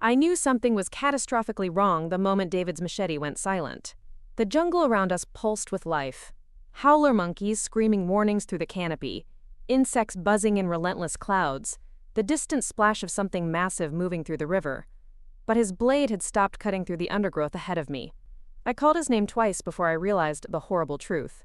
I knew something was catastrophically wrong the moment David's machete went silent. The jungle around us pulsed with life. Howler monkeys screaming warnings through the canopy, insects buzzing in relentless clouds, the distant splash of something massive moving through the river. But his blade had stopped cutting through the undergrowth ahead of me. I called his name twice before I realized the horrible truth.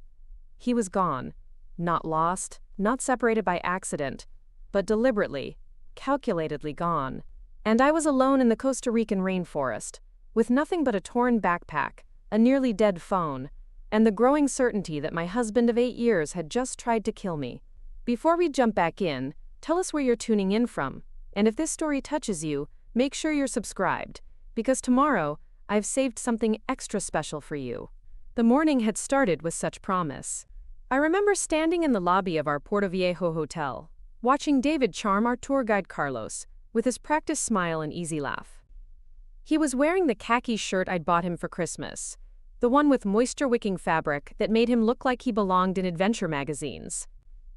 He was gone. Not lost, not separated by accident, but deliberately, calculatedly gone. And I was alone in the Costa Rican rainforest, with nothing but a torn backpack, a nearly dead phone, and the growing certainty that my husband of 8 years had just tried to kill me. Before we jump back in, tell us where you're tuning in from, and if this story touches you, make sure you're subscribed, because tomorrow, I've saved something extra special for you. The morning had started with such promise. I remember standing in the lobby of our Puerto Viejo hotel, watching David charm our tour guide Carlos, with his practiced smile and easy laugh. He was wearing the khaki shirt I'd bought him for Christmas, the one with moisture-wicking fabric that made him look like he belonged in adventure magazines.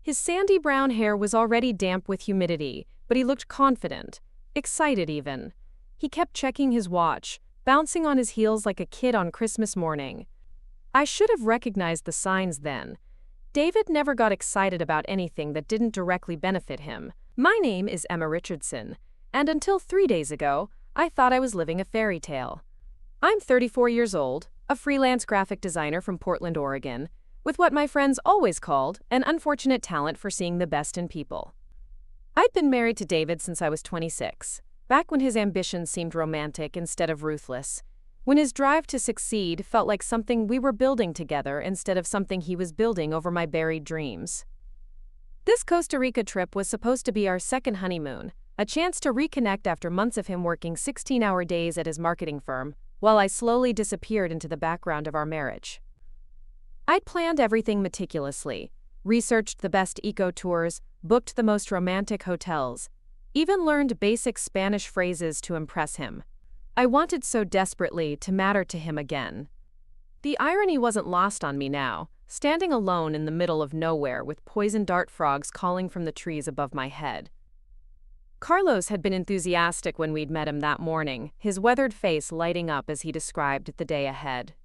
His sandy brown hair was already damp with humidity, but he looked confident, excited even. He kept checking his watch, bouncing on his heels like a kid on Christmas morning. I should have recognized the signs then. David never got excited about anything that didn't directly benefit him. My name is Emma Richardson, and until 3 days ago, I thought I was living a fairy tale. I'm 34 years old, a freelance graphic designer from Portland, Oregon, with what my friends always called an unfortunate talent for seeing the best in people. I'd been married to David since I was 26, back when his ambitions seemed romantic instead of ruthless, when his drive to succeed felt like something we were building together instead of something he was building over my buried dreams. This Costa Rica trip was supposed to be our second honeymoon, a chance to reconnect after months of him working 16-hour days at his marketing firm, while I slowly disappeared into the background of our marriage. I'd planned everything meticulously, researched the best eco-tours, booked the most romantic hotels, even learned basic Spanish phrases to impress him. I wanted so desperately to matter to him again. The irony wasn't lost on me now, standing alone in the middle of nowhere with poison dart frogs calling from the trees above my head. Carlos had been enthusiastic when we'd met him that morning, his weathered face lighting up as he described the day ahead.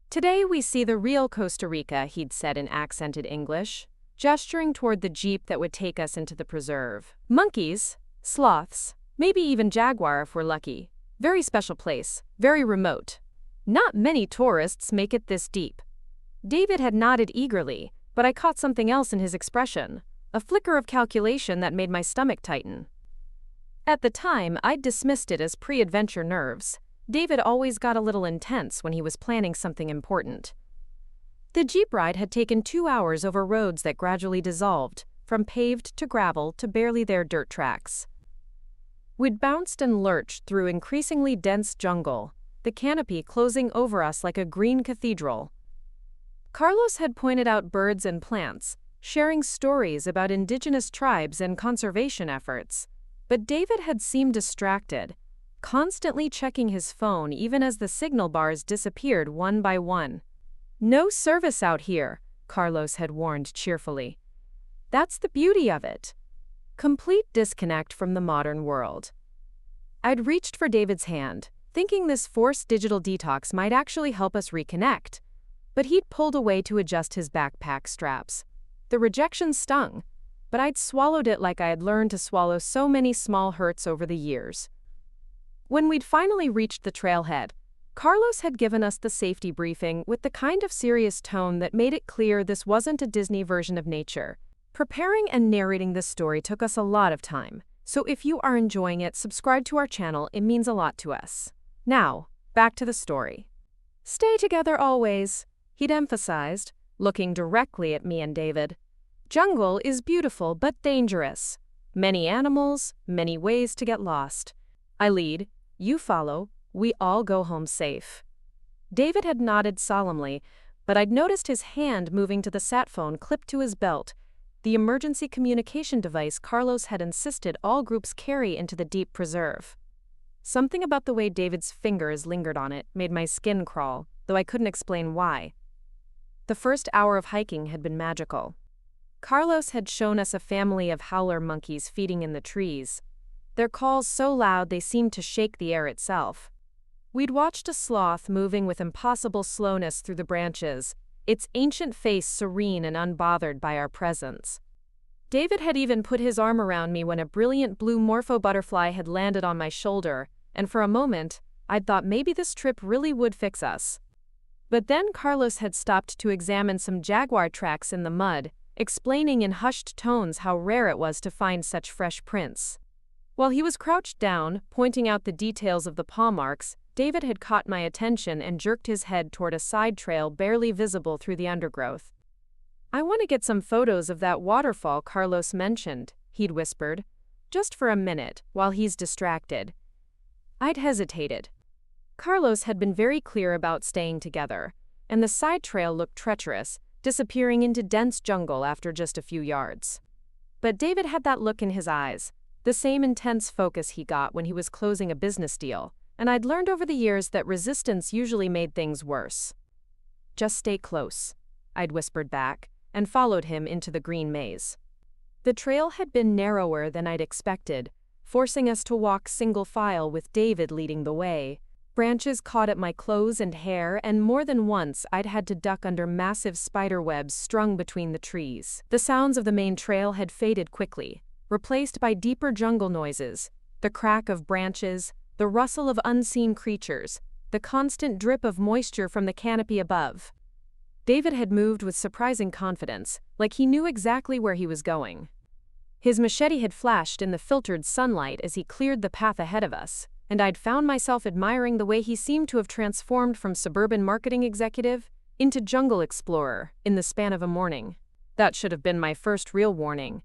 "Today we see the real Costa Rica," he'd said in accented English, gesturing toward the jeep that would take us into the preserve. "Monkeys, sloths, maybe even jaguar if we're lucky. Very special place, very remote. Not many tourists make it this deep." David had nodded eagerly, but I caught something else in his expression, a flicker of calculation that made my stomach tighten. At the time, I'd dismissed it as pre-adventure nerves. David always got a little intense when he was planning something important. The jeep ride had taken 2 hours over roads that gradually dissolved, from paved to gravel to barely there dirt tracks. We'd bounced and lurched through increasingly dense jungle, the canopy closing over us like a green cathedral. Carlos had pointed out birds and plants, sharing stories about indigenous tribes and conservation efforts, but David had seemed distracted, constantly checking his phone even as the signal bars disappeared one by one. "No service out here," Carlos had warned cheerfully. "That's the beauty of it." Complete disconnect from the modern world. I'd reached for David's hand, thinking this forced digital detox might actually help us reconnect, but he'd pulled away to adjust his backpack straps. The rejection stung, but I'd swallowed it like I had learned to swallow so many small hurts over the years. When we'd finally reached the trailhead, Carlos had given us the safety briefing with the kind of serious tone that made it clear this wasn't a Disney version of nature. Preparing and narrating this story took us a lot of time, so if you are enjoying it, subscribe to our channel, it means a lot to us. Now, back to the story. "Stay together always," he'd emphasized, looking directly at me and David. "Jungle is beautiful but dangerous. Many animals, many ways to get lost. I lead, you follow, we all go home safe." David had nodded solemnly, but I'd noticed his hand moving to the sat phone clipped to his belt, the emergency communication device Carlos had insisted all groups carry into the deep preserve. Something about the way David's fingers lingered on it made my skin crawl, though I couldn't explain why. The first hour of hiking had been magical. Carlos had shown us a family of howler monkeys feeding in the trees. their calls so loud they seemed to shake the air itself. We'd watched a sloth moving with impossible slowness through the branches, its ancient face serene and unbothered by our presence. David had even put his arm around me when a brilliant blue morpho butterfly had landed on my shoulder, and for a moment, I'd thought maybe this trip really would fix us. But then Carlos had stopped to examine some jaguar tracks in the mud, explaining in hushed tones how rare it was to find such fresh prints. While he was crouched down, pointing out the details of the paw marks, David had caught my attention and jerked his head toward a side trail barely visible through the undergrowth. "I want to get some photos of that waterfall Carlos mentioned," he'd whispered. "Just for a minute, while he's distracted." I'd hesitated. Carlos had been very clear about staying together, and the side trail looked treacherous, disappearing into dense jungle after just a few yards. But David had that look in his eyes, the same intense focus he got when he was closing a business deal, and I'd learned over the years that resistance usually made things worse. "Just stay close," I'd whispered back, and followed him into the green maze. The trail had been narrower than I'd expected, forcing us to walk single file with David leading the way. Branches caught at my clothes and hair, and more than once I'd had to duck under massive spider webs strung between the trees. The sounds of the main trail had faded quickly, replaced by deeper jungle noises, the crack of branches, the rustle of unseen creatures, the constant drip of moisture from the canopy above. David had moved with surprising confidence, like he knew exactly where he was going. His machete had flashed in the filtered sunlight as he cleared the path ahead of us, and I'd found myself admiring the way he seemed to have transformed from suburban marketing executive into jungle explorer in the span of a morning. That should have been my first real warning.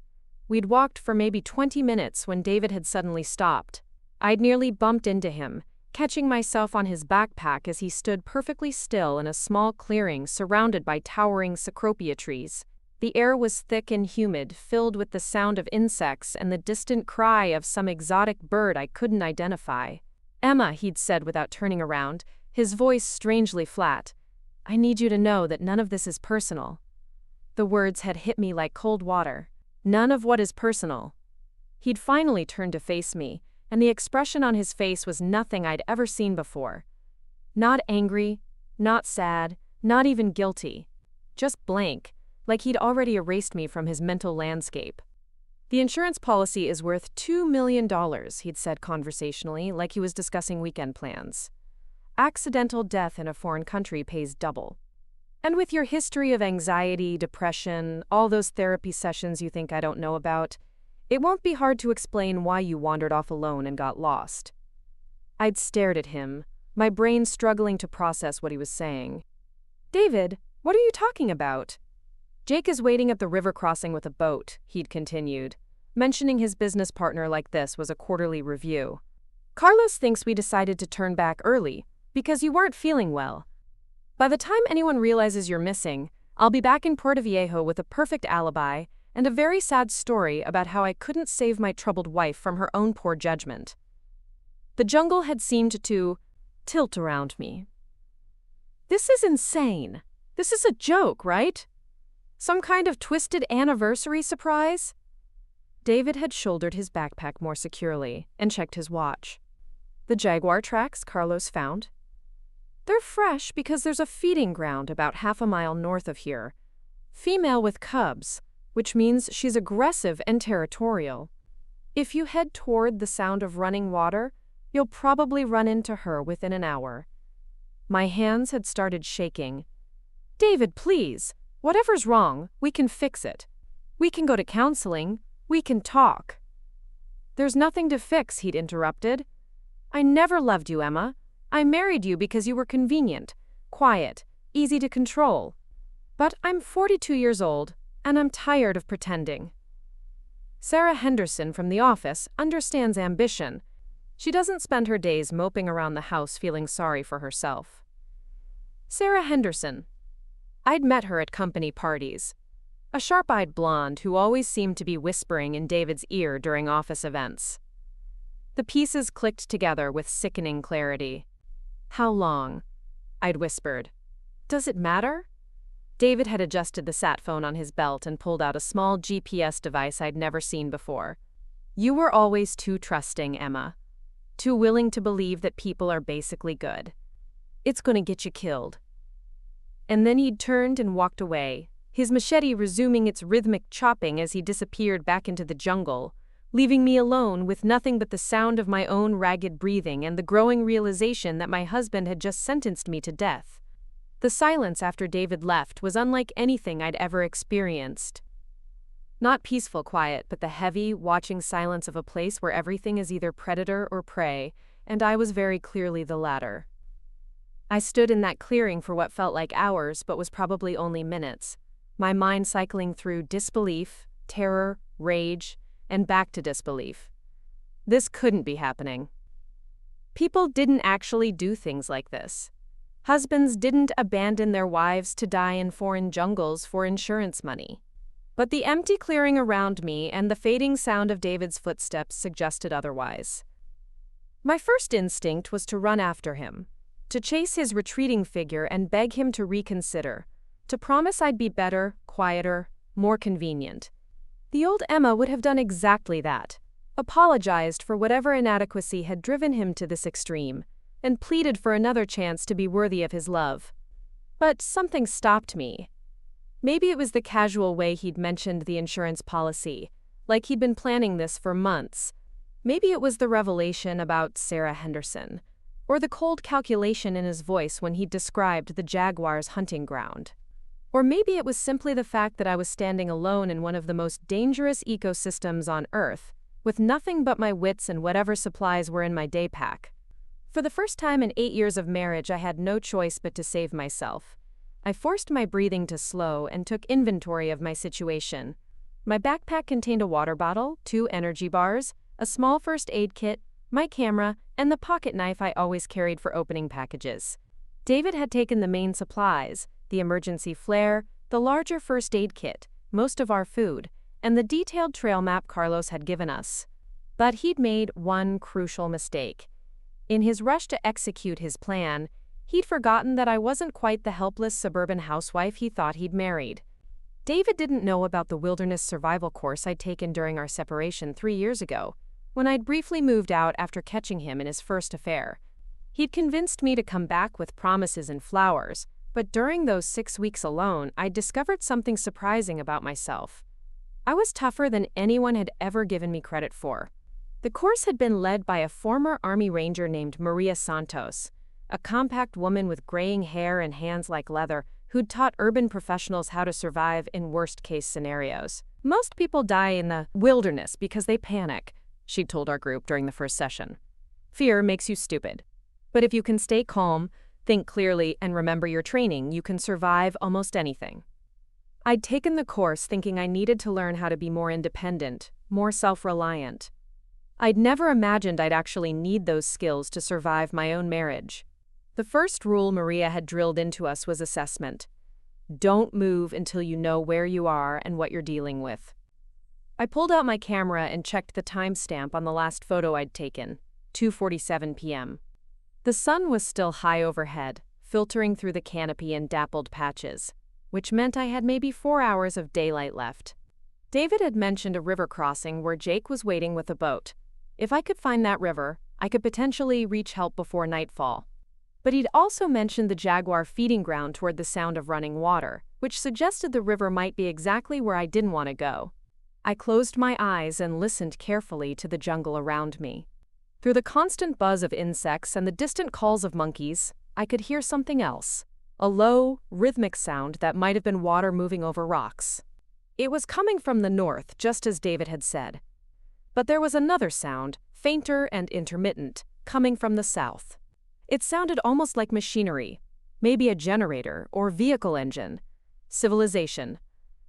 We'd walked for maybe 20 minutes when David had suddenly stopped. I'd nearly bumped into him, catching myself on his backpack as he stood perfectly still in a small clearing surrounded by towering cecropia trees. The air was thick and humid, filled with the sound of insects and the distant cry of some exotic bird I couldn't identify. "Emma," he'd said without turning around, his voice strangely flat, "I need you to know that none of this is personal." The words had hit me like cold water. None of what is personal. He'd finally turned to face me, and the expression on his face was nothing I'd ever seen before. Not angry, not sad, not even guilty. Just blank, like he'd already erased me from his mental landscape. "The insurance policy is worth $2 million, he'd said conversationally, like he was discussing weekend plans. "Accidental death in a foreign country pays double. And with your history of anxiety, depression, all those therapy sessions you think I don't know about, it won't be hard to explain why you wandered off alone and got lost." I'd stared at him, my brain struggling to process what he was saying. "David, what are you talking about?" "Jake is waiting at the river crossing with a boat," he'd continued, mentioning his business partner like this was a quarterly review. "Carlos thinks we decided to turn back early because you weren't feeling well. By the time anyone realizes you're missing, I'll be back in Puerto Viejo with a perfect alibi and a very sad story about how I couldn't save my troubled wife from her own poor judgment." The jungle had seemed to tilt around me. "This is insane. This is a joke, right? Some kind of twisted anniversary surprise?" David had shouldered his backpack more securely and checked his watch. "The jaguar tracks Carlos found? They're fresh because there's a feeding ground about half a mile north of here. Female with cubs, which means she's aggressive and territorial. If you head toward the sound of running water, you'll probably run into her within an hour." My hands had started shaking. "David, please. Whatever's wrong, we can fix it. We can go to counseling. We can talk." "There's nothing to fix," he'd interrupted. "I never loved you, Emma. I married you because you were convenient, quiet, easy to control. But I'm 42 years old, and I'm tired of pretending." Sarah Henderson from the office understands ambition. She doesn't spend her days moping around the house feeling sorry for herself. Sarah Henderson. I'd met her at company parties. A sharp-eyed blonde who always seemed to be whispering in David's ear during office events. The pieces clicked together with sickening clarity. "How long?" I'd whispered. "Does it matter?" David had adjusted the sat phone on his belt and pulled out a small GPS device I'd never seen before. "You were always too trusting, Emma. Too willing to believe that people are basically good. It's gonna get you killed." And then he'd turned and walked away, his machete resuming its rhythmic chopping as he disappeared back into the jungle, leaving me alone with nothing but the sound of my own ragged breathing and the growing realization that my husband had just sentenced me to death. The silence after David left was unlike anything I'd ever experienced. Not peaceful quiet, but the heavy, watching silence of a place where everything is either predator or prey, and I was very clearly the latter. I stood in that clearing for what felt like hours but was probably only minutes, my mind cycling through disbelief, terror, rage, and back to disbelief. This couldn't be happening. People didn't actually do things like this. Husbands didn't abandon their wives to die in foreign jungles for insurance money. But the empty clearing around me and the fading sound of David's footsteps suggested otherwise. My first instinct was to run after him, to chase his retreating figure and beg him to reconsider, to promise I'd be better, quieter, more convenient. The old Emma would have done exactly that, apologized for whatever inadequacy had driven him to this extreme, and pleaded for another chance to be worthy of his love. But something stopped me. Maybe it was the casual way he'd mentioned the insurance policy, like he'd been planning this for months. Maybe it was the revelation about Sarah Henderson, or the cold calculation in his voice when he described the jaguar's hunting ground. Or maybe it was simply the fact that I was standing alone in one of the most dangerous ecosystems on Earth, with nothing but my wits and whatever supplies were in my day pack. For the first time in 8 years of marriage, I had no choice but to save myself. I forced my breathing to slow and took inventory of my situation. My backpack contained a water bottle, 2 energy bars, a small first aid kit, my camera, and the pocket knife I always carried for opening packages. David had taken the main supplies, the emergency flare, the larger first aid kit, most of our food, and the detailed trail map Carlos had given us. But he'd made one crucial mistake. In his rush to execute his plan, he'd forgotten that I wasn't quite the helpless suburban housewife he thought he'd married. David didn't know about the wilderness survival course I'd taken during our separation 3 years ago, when I'd briefly moved out after catching him in his first affair. He'd convinced me to come back with promises and flowers, but during those 6 weeks alone, I'd discovered something surprising about myself. I was tougher than anyone had ever given me credit for. The course had been led by a former Army Ranger named Maria Santos, a compact woman with graying hair and hands like leather who'd taught urban professionals how to survive in worst-case scenarios. "Most people die in the wilderness because they panic," she told our group during the first session. "Fear makes you stupid. But if you can stay calm, think clearly, and remember your training, you can survive almost anything." I'd taken the course thinking I needed to learn how to be more independent, more self-reliant. I'd never imagined I'd actually need those skills to survive my own marriage. The first rule Maria had drilled into us was assessment. Don't move until you know where you are and what you're dealing with. I pulled out my camera and checked the timestamp on the last photo I'd taken, 2:47 p.m. The sun was still high overhead, filtering through the canopy in dappled patches, which meant I had maybe 4 hours of daylight left. David had mentioned a river crossing where Jake was waiting with a boat. If I could find that river, I could potentially reach help before nightfall. But he'd also mentioned the jaguar feeding ground toward the sound of running water, which suggested the river might be exactly where I didn't want to go. I closed my eyes and listened carefully to the jungle around me. Through the constant buzz of insects and the distant calls of monkeys, I could hear something else, a low, rhythmic sound that might have been water moving over rocks. It was coming from the north, just as David had said. But there was another sound, fainter and intermittent, coming from the south. It sounded almost like machinery, maybe a generator or vehicle engine. Civilization.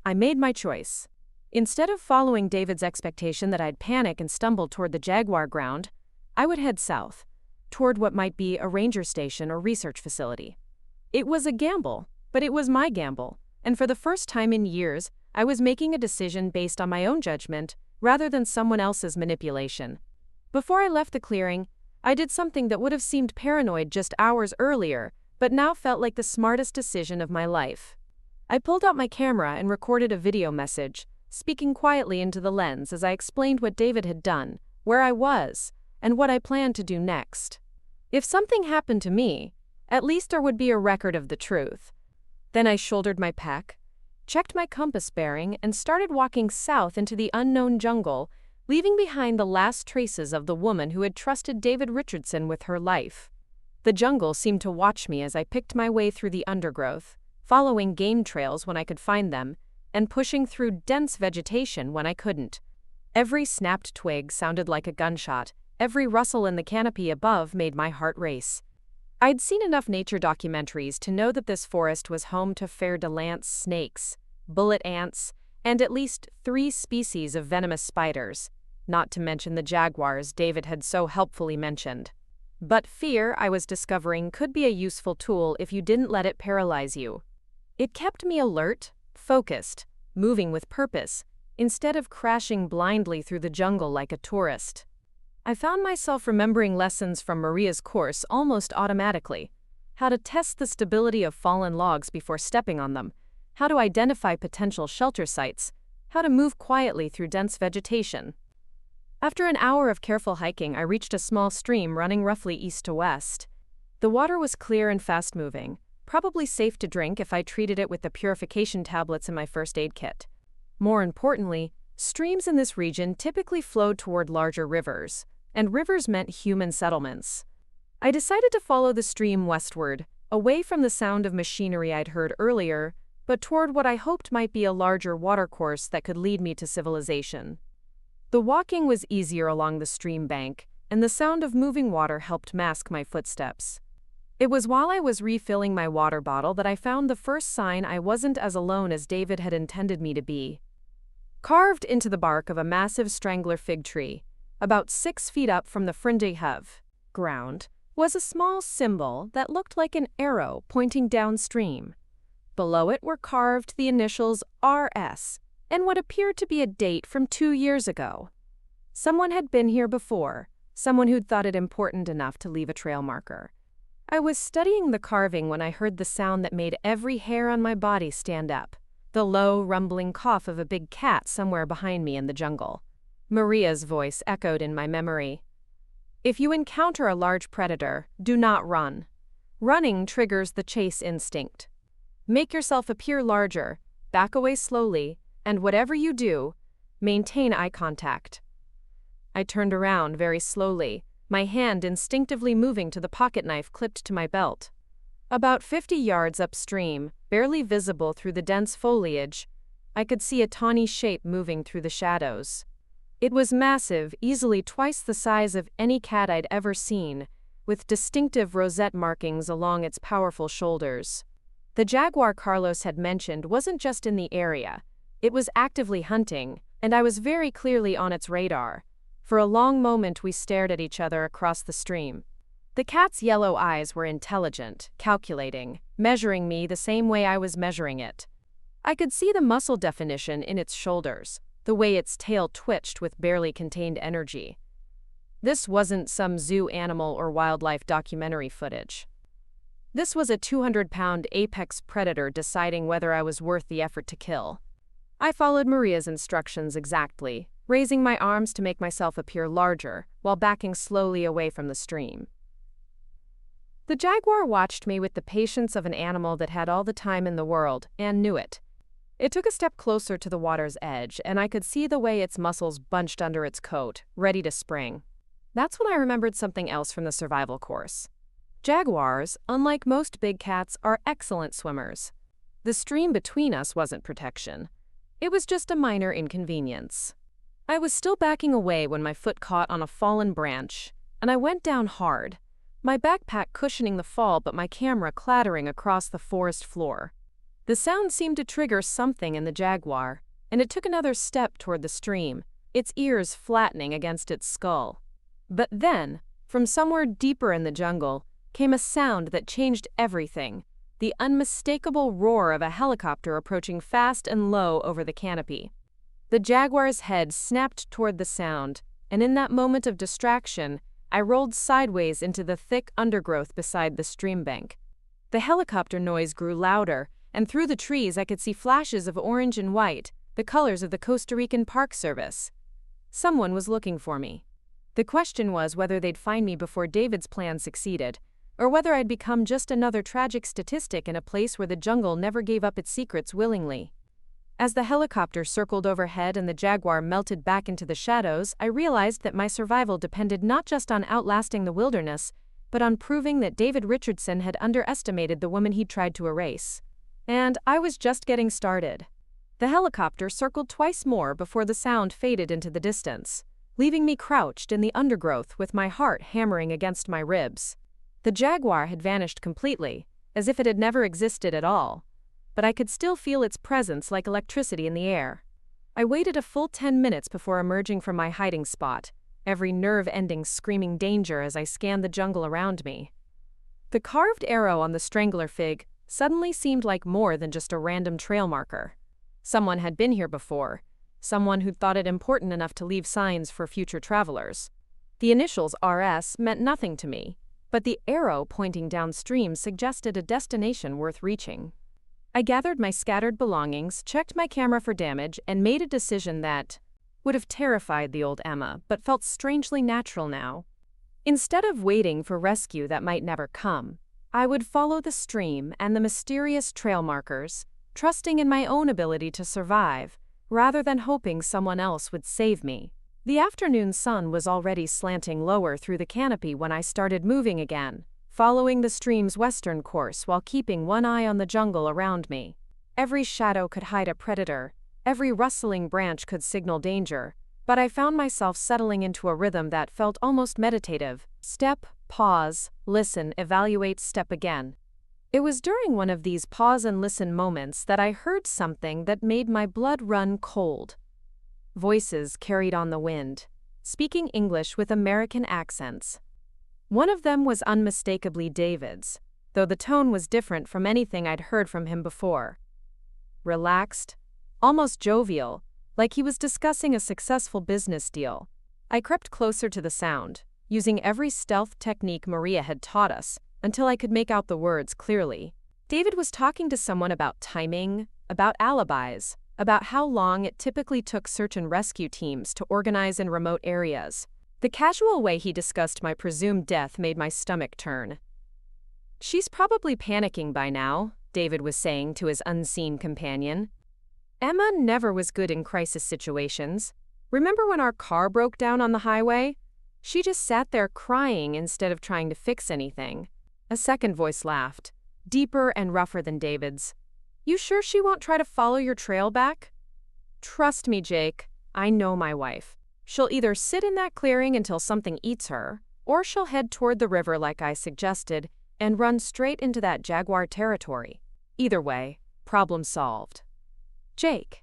I made my choice. Instead of following David's expectation that I'd panic and stumble toward the jaguar ground, I would head south, toward what might be a ranger station or research facility. It was a gamble, but it was my gamble, and for the first time in years, I was making a decision based on my own judgment rather than someone else's manipulation. Before I left the clearing, I did something that would have seemed paranoid just hours earlier, but now felt like the smartest decision of my life. I pulled out my camera and recorded a video message, speaking quietly into the lens as I explained what David had done, where I was, and what I planned to do next. If something happened to me, at least there would be a record of the truth. Then I shouldered my pack, checked my compass bearing, and started walking south into the unknown jungle, leaving behind the last traces of the woman who had trusted David Richardson with her life. The jungle seemed to watch me as I picked my way through the undergrowth, following game trails when I could find them, and pushing through dense vegetation when I couldn't. Every snapped twig sounded like a gunshot, every rustle in the canopy above made my heart race. I'd seen enough nature documentaries to know that this forest was home to fer-de-lance snakes, bullet ants, and at least 3 species of venomous spiders, not to mention the jaguars David had so helpfully mentioned. But fear, I was discovering, could be a useful tool if you didn't let it paralyze you. It kept me alert, focused, moving with purpose, instead of crashing blindly through the jungle like a tourist. I found myself remembering lessons from Maria's course almost automatically. How to test the stability of fallen logs before stepping on them, how to identify potential shelter sites, how to move quietly through dense vegetation. After an hour of careful hiking, I reached a small stream running roughly east to west. The water was clear and fast-moving, probably safe to drink if I treated it with the purification tablets in my first aid kit. More importantly, streams in this region typically flowed toward larger rivers, and rivers meant human settlements. I decided to follow the stream westward, away from the sound of machinery I'd heard earlier, but toward what I hoped might be a larger watercourse that could lead me to civilization. The walking was easier along the stream bank, and the sound of moving water helped mask my footsteps. It was while I was refilling my water bottle that I found the first sign I wasn't as alone as David had intended me to be. Carved into the bark of a massive strangler fig tree, about 6 feet up from the Frindehove ground, was a small symbol that looked like an arrow pointing downstream. Below it were carved the initials RS and what appeared to be a date from 2 years ago. Someone had been here before, someone who'd thought it important enough to leave a trail marker. I was studying the carving when I heard the sound that made every hair on my body stand up, the low, rumbling cough of a big cat somewhere behind me in the jungle. Maria's voice echoed in my memory. If you encounter a large predator, do not run. Running triggers the chase instinct. Make yourself appear larger, back away slowly, and whatever you do, maintain eye contact. I turned around very slowly, my hand instinctively moving to the pocket knife clipped to my belt. About 50 yards upstream, barely visible through the dense foliage, I could see a tawny shape moving through the shadows. It was massive, easily twice the size of any cat I'd ever seen, with distinctive rosette markings along its powerful shoulders. The jaguar Carlos had mentioned wasn't just in the area, it was actively hunting, and I was very clearly on its radar. For a long moment we stared at each other across the stream. The cat's yellow eyes were intelligent, calculating, measuring me the same way I was measuring it. I could see the muscle definition in its shoulders, the way its tail twitched with barely contained energy. This wasn't some zoo animal or wildlife documentary footage. This was a 200-pound apex predator deciding whether I was worth the effort to kill. I followed Maria's instructions exactly, raising my arms to make myself appear larger, while backing slowly away from the stream. The jaguar watched me with the patience of an animal that had all the time in the world, and knew it. It took a step closer to the water's edge, and I could see the way its muscles bunched under its coat, ready to spring. That's when I remembered something else from the survival course. Jaguars, unlike most big cats, are excellent swimmers. The stream between us wasn't protection. It was just a minor inconvenience. I was still backing away when my foot caught on a fallen branch, and I went down hard, my backpack cushioning the fall but my camera clattering across the forest floor. The sound seemed to trigger something in the jaguar, and it took another step toward the stream, its ears flattening against its skull. But then, from somewhere deeper in the jungle, came a sound that changed everything, the unmistakable roar of a helicopter approaching fast and low over the canopy. The jaguar's head snapped toward the sound, and in that moment of distraction, I rolled sideways into the thick undergrowth beside the stream bank. The helicopter noise grew louder, and through the trees I could see flashes of orange and white, the colors of the Costa Rican Park Service. Someone was looking for me. The question was whether they'd find me before David's plan succeeded, or whether I'd become just another tragic statistic in a place where the jungle never gave up its secrets willingly. As the helicopter circled overhead and the jaguar melted back into the shadows, I realized that my survival depended not just on outlasting the wilderness, but on proving that David Richardson had underestimated the woman he'd tried to erase. And I was just getting started. The helicopter circled twice more before the sound faded into the distance, leaving me crouched in the undergrowth with my heart hammering against my ribs. The jaguar had vanished completely, as if it had never existed at all, but I could still feel its presence like electricity in the air. I waited a full 10 minutes before emerging from my hiding spot, every nerve ending screaming danger as I scanned the jungle around me. The carved arrow on the strangler fig suddenly seemed like more than just a random trail marker. Someone had been here before, someone who'd thought it important enough to leave signs for future travelers. The initials RS meant nothing to me, but the arrow pointing downstream suggested a destination worth reaching. I gathered my scattered belongings, checked my camera for damage, and made a decision that would have terrified the old Emma, but felt strangely natural now. Instead of waiting for rescue that might never come, I would follow the stream and the mysterious trail markers, trusting in my own ability to survive, rather than hoping someone else would save me. The afternoon sun was already slanting lower through the canopy when I started moving again, following the stream's western course while keeping one eye on the jungle around me. Every shadow could hide a predator, every rustling branch could signal danger, but I found myself settling into a rhythm that felt almost meditative. Step, pause, listen, evaluate, step again. It was during one of these pause and listen moments that I heard something that made my blood run cold. Voices carried on the wind, speaking English with American accents. One of them was unmistakably David's, though the tone was different from anything I'd heard from him before. Relaxed, almost jovial, like he was discussing a successful business deal. I crept closer to the sound, using every stealth technique Maria had taught us, until I could make out the words clearly. David was talking to someone about timing, about alibis, about how long it typically took search and rescue teams to organize in remote areas. The casual way he discussed my presumed death made my stomach turn. "She's probably panicking by now," David was saying to his unseen companion. "Emma never was good in crisis situations. Remember when our car broke down on the highway? She just sat there crying instead of trying to fix anything." A second voice laughed, deeper and rougher than David's. "You sure she won't try to follow your trail back?" "Trust me, Jake. I know my wife. She'll either sit in that clearing until something eats her, or she'll head toward the river like I suggested and run straight into that jaguar territory. Either way, problem solved." Jake,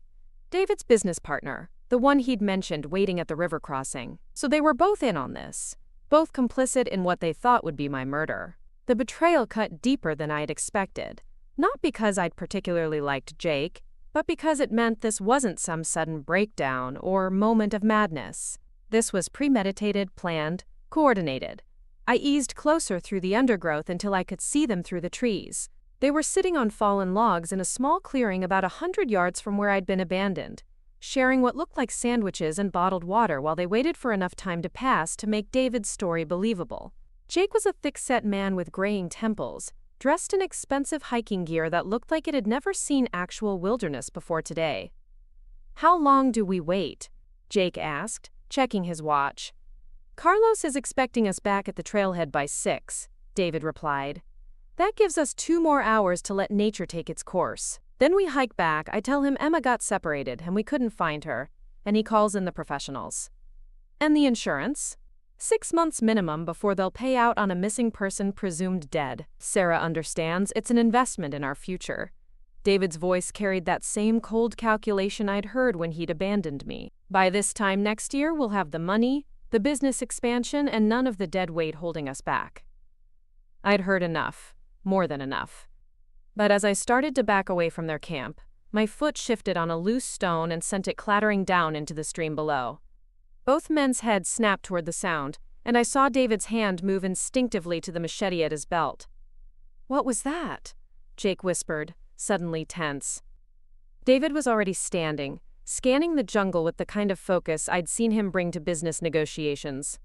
David's business partner, the one he'd mentioned waiting at the river crossing. So they were both in on this, both complicit in what they thought would be my murder. The betrayal cut deeper than I'd expected, not because I'd particularly liked Jake, but because it meant this wasn't some sudden breakdown or moment of madness. This was premeditated, planned, coordinated. I eased closer through the undergrowth until I could see them through the trees. They were sitting on fallen logs in a small clearing about 100 yards from where I'd been abandoned, sharing what looked like sandwiches and bottled water while they waited for enough time to pass to make David's story believable. Jake was a thick-set man with graying temples, dressed in expensive hiking gear that looked like it had never seen actual wilderness before today. "How long do we wait?" Jake asked, checking his watch. "Carlos is expecting us back at the trailhead by 6, David replied. "That gives us 2 more hours to let nature take its course. Then we hike back. I tell him Emma got separated and we couldn't find her, and he calls in the professionals." "And the insurance?" 6 months minimum before they'll pay out on a missing person presumed dead. Sarah understands it's an investment in our future." David's voice carried that same cold calculation I'd heard when he'd abandoned me. "By this time next year, we'll have the money, the business expansion, and none of the dead weight holding us back." I'd heard enough, more than enough. But as I started to back away from their camp, my foot shifted on a loose stone and sent it clattering down into the stream below. Both men's heads snapped toward the sound, and I saw David's hand move instinctively to the machete at his belt. "What was that?" Jake whispered, suddenly tense. David was already standing, scanning the jungle with the kind of focus I'd seen him bring to business negotiations.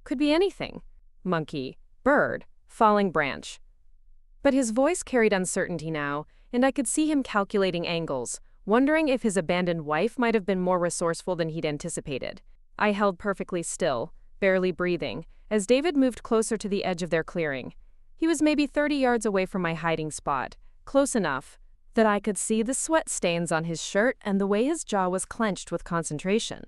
Could be anything. Monkey, bird, falling branch. But his voice carried uncertainty now, and I could see him calculating angles, wondering if his abandoned wife might have been more resourceful than he'd anticipated. I held perfectly still, barely breathing, as David moved closer to the edge of their clearing. He was maybe 30 yards away from my hiding spot, close enough that I could see the sweat stains on his shirt and the way his jaw was clenched with concentration.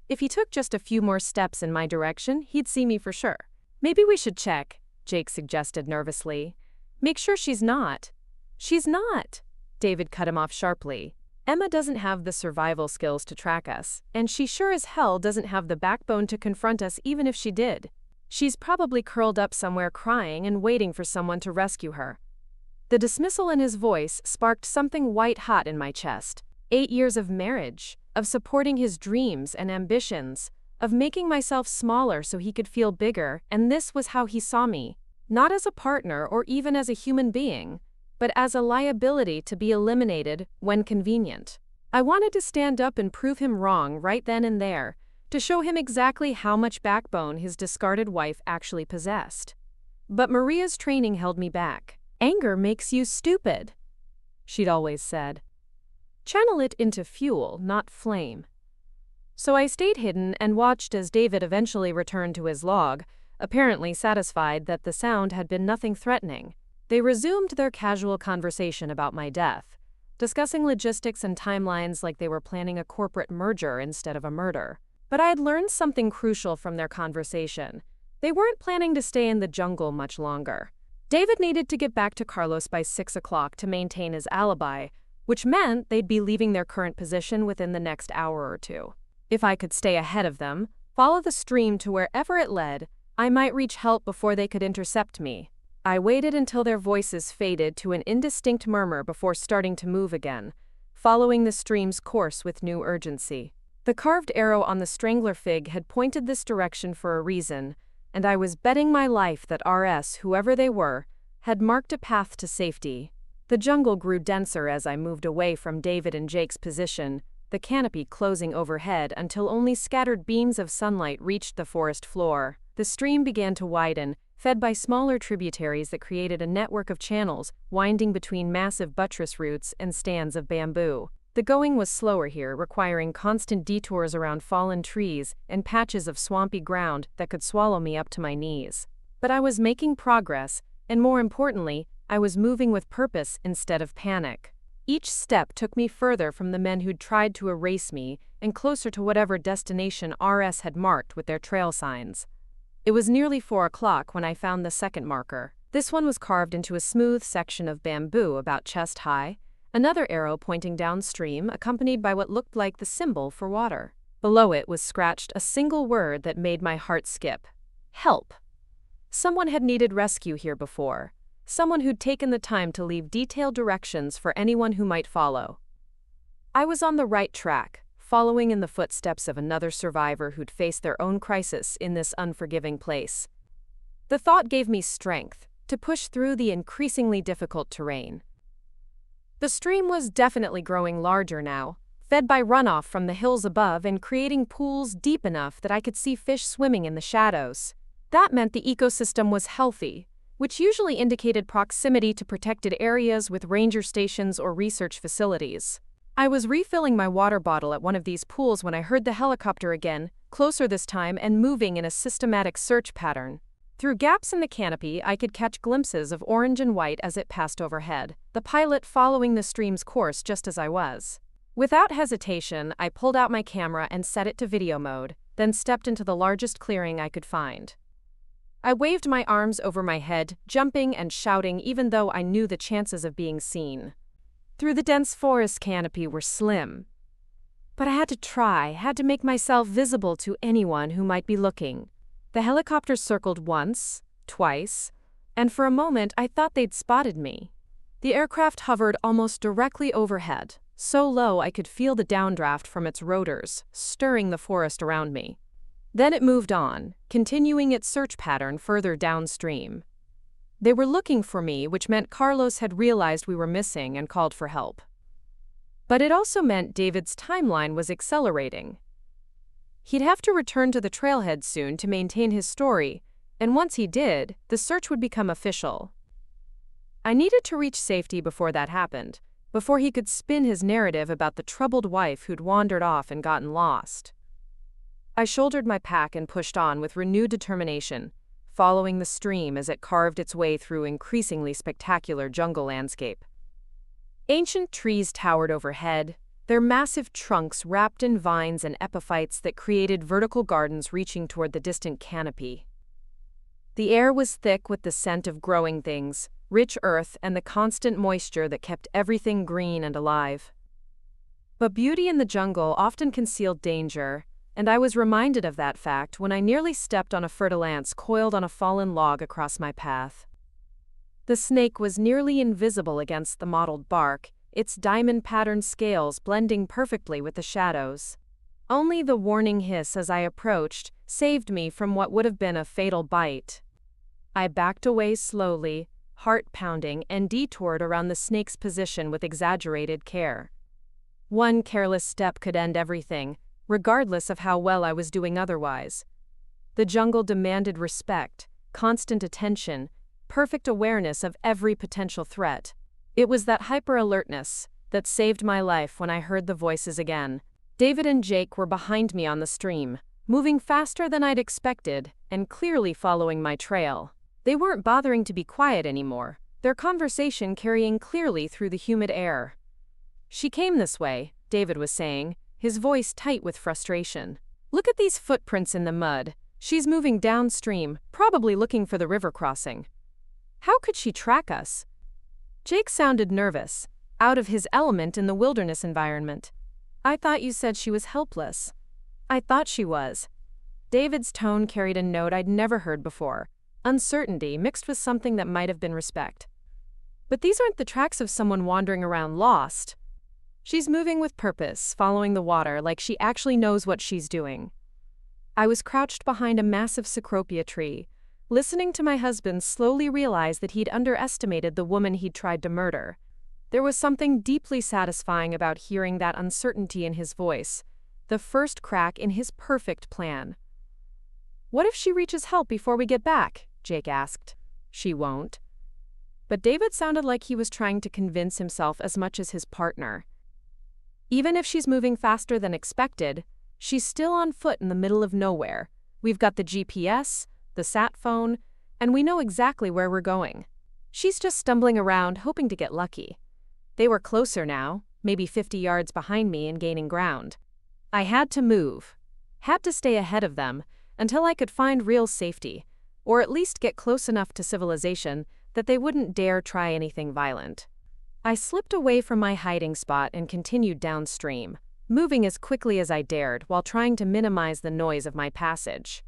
If he took just a few more steps in my direction, he'd see me for sure. Maybe we should check, Jake suggested nervously. Make sure she's not. She's not, David cut him off sharply. Emma doesn't have the survival skills to track us, and she sure as hell doesn't have the backbone to confront us even if she did. She's probably curled up somewhere crying and waiting for someone to rescue her. The dismissal in his voice sparked something white-hot in my chest. 8 years of marriage, of supporting his dreams and ambitions, of making myself smaller so he could feel bigger, and this was how he saw me. Not as a partner or even as a human being, but as a liability to be eliminated when convenient. I wanted to stand up and prove him wrong right then and there, to show him exactly how much backbone his discarded wife actually possessed. But Maria's training held me back. Anger makes you stupid, she'd always said. Channel it into fuel, not flame. So I stayed hidden and watched as David eventually returned to his log, apparently satisfied that the sound had been nothing threatening. They resumed their casual conversation about my death, discussing logistics and timelines like they were planning a corporate merger instead of a murder. But I had learned something crucial from their conversation. They weren't planning to stay in the jungle much longer. David needed to get back to Carlos by 6 o'clock to maintain his alibi, which meant they'd be leaving their current position within the next hour or two. If I could stay ahead of them, follow the stream to wherever it led, I might reach help before they could intercept me. I waited until their voices faded to an indistinct murmur before starting to move again, following the stream's course with new urgency. The carved arrow on the strangler fig had pointed this direction for a reason, and I was betting my life that RS, whoever they were, had marked a path to safety. The jungle grew denser as I moved away from David and Jake's position, the canopy closing overhead until only scattered beams of sunlight reached the forest floor. The stream began to widen, fed by smaller tributaries that created a network of channels winding between massive buttress roots and stands of bamboo. The going was slower here, requiring constant detours around fallen trees and patches of swampy ground that could swallow me up to my knees. But I was making progress, and more importantly, I was moving with purpose instead of panic. Each step took me further from the men who'd tried to erase me and closer to whatever destination RS had marked with their trail signs. It was nearly 4 o'clock when I found the second marker. This one was carved into a smooth section of bamboo about chest high, another arrow pointing downstream accompanied by what looked like the symbol for water. Below it was scratched a single word that made my heart skip. Help. Someone had needed rescue here before. Someone who'd taken the time to leave detailed directions for anyone who might follow. I was on the right track, following in the footsteps of another survivor who'd faced their own crisis in this unforgiving place. The thought gave me strength to push through the increasingly difficult terrain. The stream was definitely growing larger now, fed by runoff from the hills above and creating pools deep enough that I could see fish swimming in the shadows. That meant the ecosystem was healthy, which usually indicated proximity to protected areas with ranger stations or research facilities. I was refilling my water bottle at one of these pools when I heard the helicopter again, closer this time and moving in a systematic search pattern. Through gaps in the canopy, I could catch glimpses of orange and white as it passed overhead, the pilot following the stream's course just as I was. Without hesitation, I pulled out my camera and set it to video mode, then stepped into the largest clearing I could find. I waved my arms over my head, jumping and shouting even though I knew the chances of being seen through the dense forest canopy were slim. But I had to try, had to make myself visible to anyone who might be looking. The helicopter circled once, twice, and for a moment I thought they'd spotted me. The aircraft hovered almost directly overhead, so low I could feel the downdraft from its rotors, stirring the forest around me. Then it moved on, continuing its search pattern further downstream. They were looking for me, which meant Carlos had realized we were missing and called for help. But it also meant David's timeline was accelerating. He'd have to return to the trailhead soon to maintain his story, and once he did, the search would become official. I needed to reach safety before that happened, before he could spin his narrative about the troubled wife who'd wandered off and gotten lost. I shouldered my pack and pushed on with renewed determination, following the stream as it carved its way through increasingly spectacular jungle landscape. Ancient trees towered overhead, their massive trunks wrapped in vines and epiphytes that created vertical gardens reaching toward the distant canopy. The air was thick with the scent of growing things, rich earth, and the constant moisture that kept everything green and alive. But beauty in the jungle often concealed danger, and I was reminded of that fact when I nearly stepped on a fertile ant coiled on a fallen log across my path. The snake was nearly invisible against the mottled bark, its diamond-patterned scales blending perfectly with the shadows. Only the warning hiss as I approached saved me from what would have been a fatal bite. I backed away slowly, heart pounding, and detoured around the snake's position with exaggerated care. One careless step could end everything, regardless of how well I was doing otherwise. The jungle demanded respect, constant attention, perfect awareness of every potential threat. It was that hyper-alertness that saved my life when I heard the voices again. David and Jake were behind me on the stream, moving faster than I'd expected, and clearly following my trail. They weren't bothering to be quiet anymore, their conversation carrying clearly through the humid air. "She came this way," David was saying, his voice tight with frustration. "Look at these footprints in the mud. She's moving downstream, probably looking for the river crossing. How could she track us?" Jake sounded nervous, out of his element in the wilderness environment. "I thought you said she was helpless." "I thought she was." David's tone carried a note I'd never heard before, uncertainty mixed with something that might have been respect. "But these aren't the tracks of someone wandering around lost. She's moving with purpose, following the water like she actually knows what she's doing." I was crouched behind a massive cecropia tree, listening to my husband slowly realize that he'd underestimated the woman he'd tried to murder. There was something deeply satisfying about hearing that uncertainty in his voice, the first crack in his perfect plan. "What if she reaches help before we get back?" Jake asked. "She won't." But David sounded like he was trying to convince himself as much as his partner. "Even if she's moving faster than expected, she's still on foot in the middle of nowhere. We've got the GPS, the sat phone, and we know exactly where we're going. She's just stumbling around hoping to get lucky." They were closer now, maybe 50 yards behind me and gaining ground. I had to move, had to stay ahead of them until I could find real safety, or at least get close enough to civilization that they wouldn't dare try anything violent. I slipped away from my hiding spot and continued downstream, moving as quickly as I dared while trying to minimize the noise of my passage.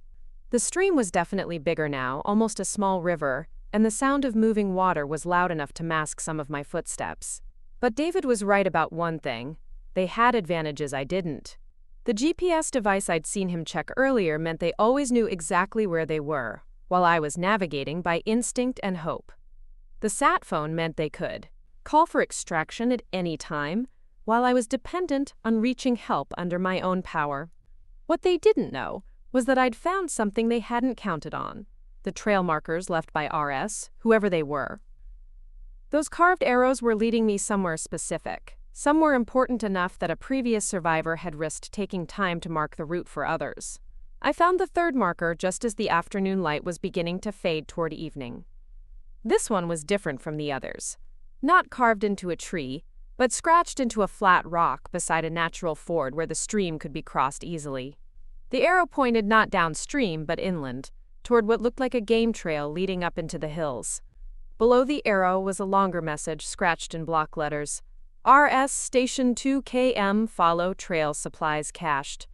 The stream was definitely bigger now, almost a small river, and the sound of moving water was loud enough to mask some of my footsteps. But David was right about one thing: they had advantages I didn't. The GPS device I'd seen him check earlier meant they always knew exactly where they were, while I was navigating by instinct and hope. The sat phone meant they could call for extraction at any time, while I was dependent on reaching help under my own power. What they didn't know was that I'd found something they hadn't counted on: the trail markers left by RS, whoever they were. Those carved arrows were leading me somewhere specific, somewhere important enough that a previous survivor had risked taking time to mark the route for others. I found the third marker just as the afternoon light was beginning to fade toward evening. This one was different from the others. Not carved into a tree, but scratched into a flat rock beside a natural ford where the stream could be crossed easily. The arrow pointed not downstream but inland, toward what looked like a game trail leading up into the hills. Below the arrow was a longer message scratched in block letters: RS Station 2 km, follow trail supplies cached.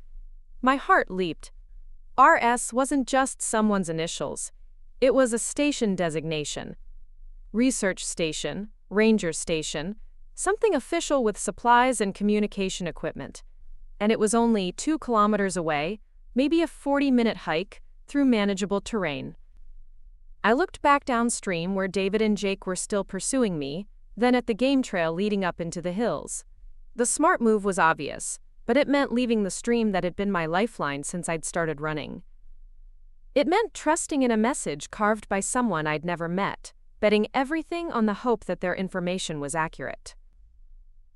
My heart leaped. RS wasn't just someone's initials. It was a station designation. Research station, ranger station, something official with supplies and communication equipment. And it was only 2 kilometers away, maybe a 40-minute hike through manageable terrain. I looked back downstream where David and Jake were still pursuing me, then at the game trail leading up into the hills. The smart move was obvious, but it meant leaving the stream that had been my lifeline since I'd started running. It meant trusting in a message carved by someone I'd never met, betting everything on the hope that their information was accurate.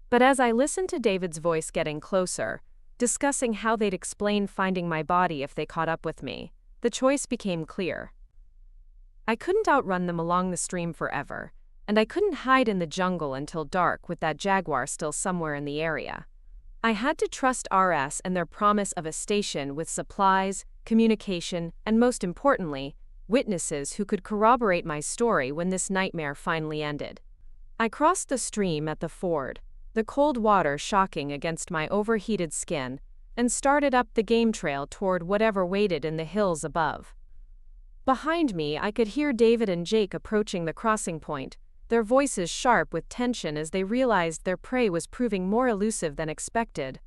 But as I listened to David's voice getting closer, discussing how they'd explain finding my body if they caught up with me, the choice became clear. I couldn't outrun them along the stream forever, and I couldn't hide in the jungle until dark with that jaguar still somewhere in the area. I had to trust RS and their promise of a station with supplies, communication, and most importantly, witnesses who could corroborate my story when this nightmare finally ended. I crossed the stream at the ford, the cold water shocking against my overheated skin, and started up the game trail toward whatever waited in the hills above. Behind me, I could hear David and Jake approaching the crossing point, their voices sharp with tension as they realized their prey was proving more elusive than expected.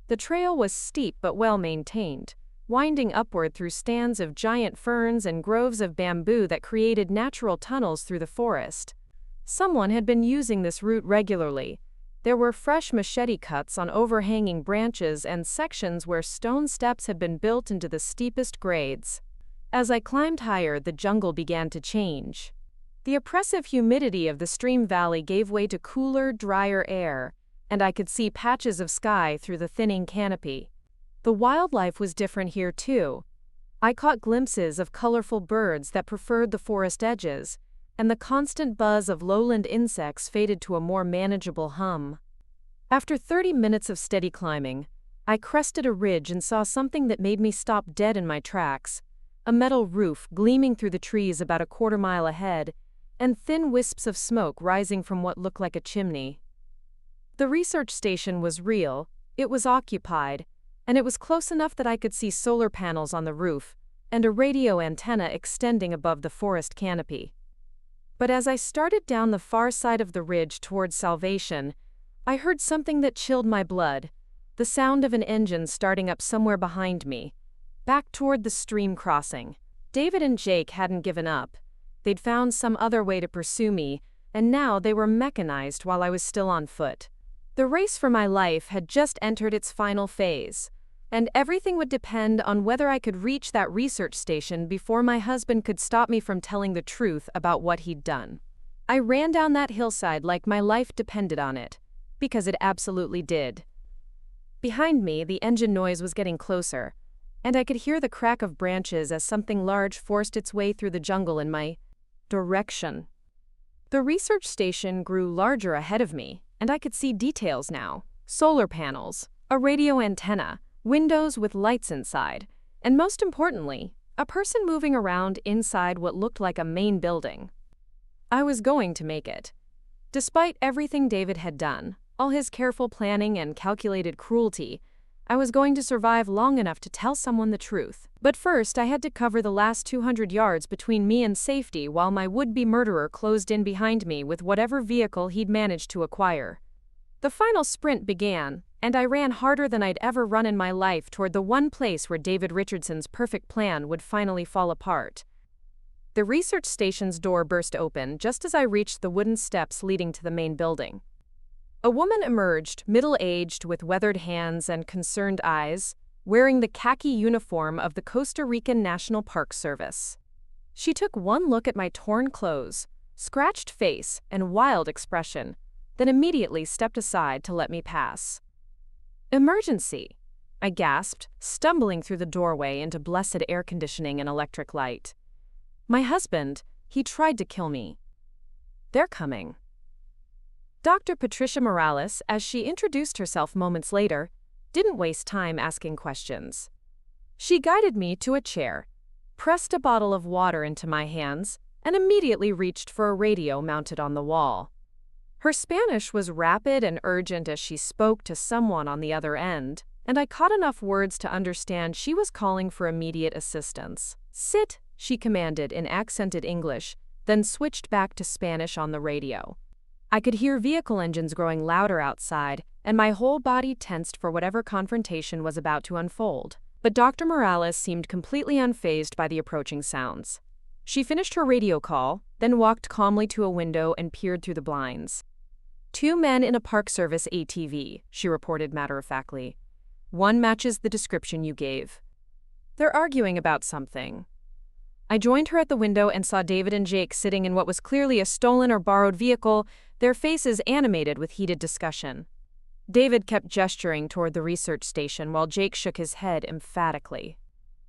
The trail was steep but well maintained, winding upward through stands of giant ferns and groves of bamboo that created natural tunnels through the forest. Someone had been using this route regularly. There were fresh machete cuts on overhanging branches and sections where stone steps had been built into the steepest grades. As I climbed higher, the jungle began to change. The oppressive humidity of the stream valley gave way to cooler, drier air, and I could see patches of sky through the thinning canopy. The wildlife was different here too. I caught glimpses of colorful birds that preferred the forest edges, and the constant buzz of lowland insects faded to a more manageable hum. After 30 minutes of steady climbing, I crested a ridge and saw something that made me stop dead in my tracks, a metal roof gleaming through the trees about a quarter-mile ahead, and thin wisps of smoke rising from what looked like a chimney. The research station was real, it was occupied, and it was close enough that I could see solar panels on the roof and a radio antenna extending above the forest canopy. But as I started down the far side of the ridge towards Salvation, I heard something that chilled my blood, the sound of an engine starting up somewhere behind me, back toward the stream crossing. David and Jake hadn't given up. They'd found some other way to pursue me, and now they were mechanized while I was still on foot. The race for my life had just entered its final phase, and everything would depend on whether I could reach that research station before my husband could stop me from telling the truth about what he'd done. I ran down that hillside like my life depended on it, because it absolutely did. Behind me, the engine noise was getting closer, and I could hear the crack of branches as something large forced its way through the jungle in my direction. The research station grew larger ahead of me, and I could see details now: solar panels, a radio antenna, windows with lights inside, and most importantly, a person moving around inside what looked like a main building. I was going to make it. Despite everything David had done, all his careful planning and calculated cruelty, I was going to survive long enough to tell someone the truth. But first, I had to cover the last 200 yards between me and safety while my would-be murderer closed in behind me with whatever vehicle he'd managed to acquire. The final sprint began, and I ran harder than I'd ever run in my life toward the one place where David Richardson's perfect plan would finally fall apart. The research station's door burst open just as I reached the wooden steps leading to the main building. A woman emerged, middle-aged, with weathered hands and concerned eyes, wearing the khaki uniform of the Costa Rican National Park Service. She took one look at my torn clothes, scratched face, and wild expression, then immediately stepped aside to let me pass. "Emergency," I gasped, stumbling through the doorway into blessed air conditioning and electric light. "My husband, he tried to kill me. They're coming." Dr. Patricia Morales, as she introduced herself moments later, didn't waste time asking questions. She guided me to a chair, pressed a bottle of water into my hands, and immediately reached for a radio mounted on the wall. Her Spanish was rapid and urgent as she spoke to someone on the other end, and I caught enough words to understand she was calling for immediate assistance. "Sit," she commanded in accented English, then switched back to Spanish on the radio. I could hear vehicle engines growing louder outside, and my whole body tensed for whatever confrontation was about to unfold. But Dr. Morales seemed completely unfazed by the approaching sounds. She finished her radio call, then walked calmly to a window and peered through the blinds. 2 men in a Park Service ATV, she reported matter-of-factly. One matches the description you gave. They're arguing about something. I joined her at the window and saw David and Jake sitting in what was clearly a stolen or borrowed vehicle, their faces animated with heated discussion. David kept gesturing toward the research station while Jake shook his head emphatically.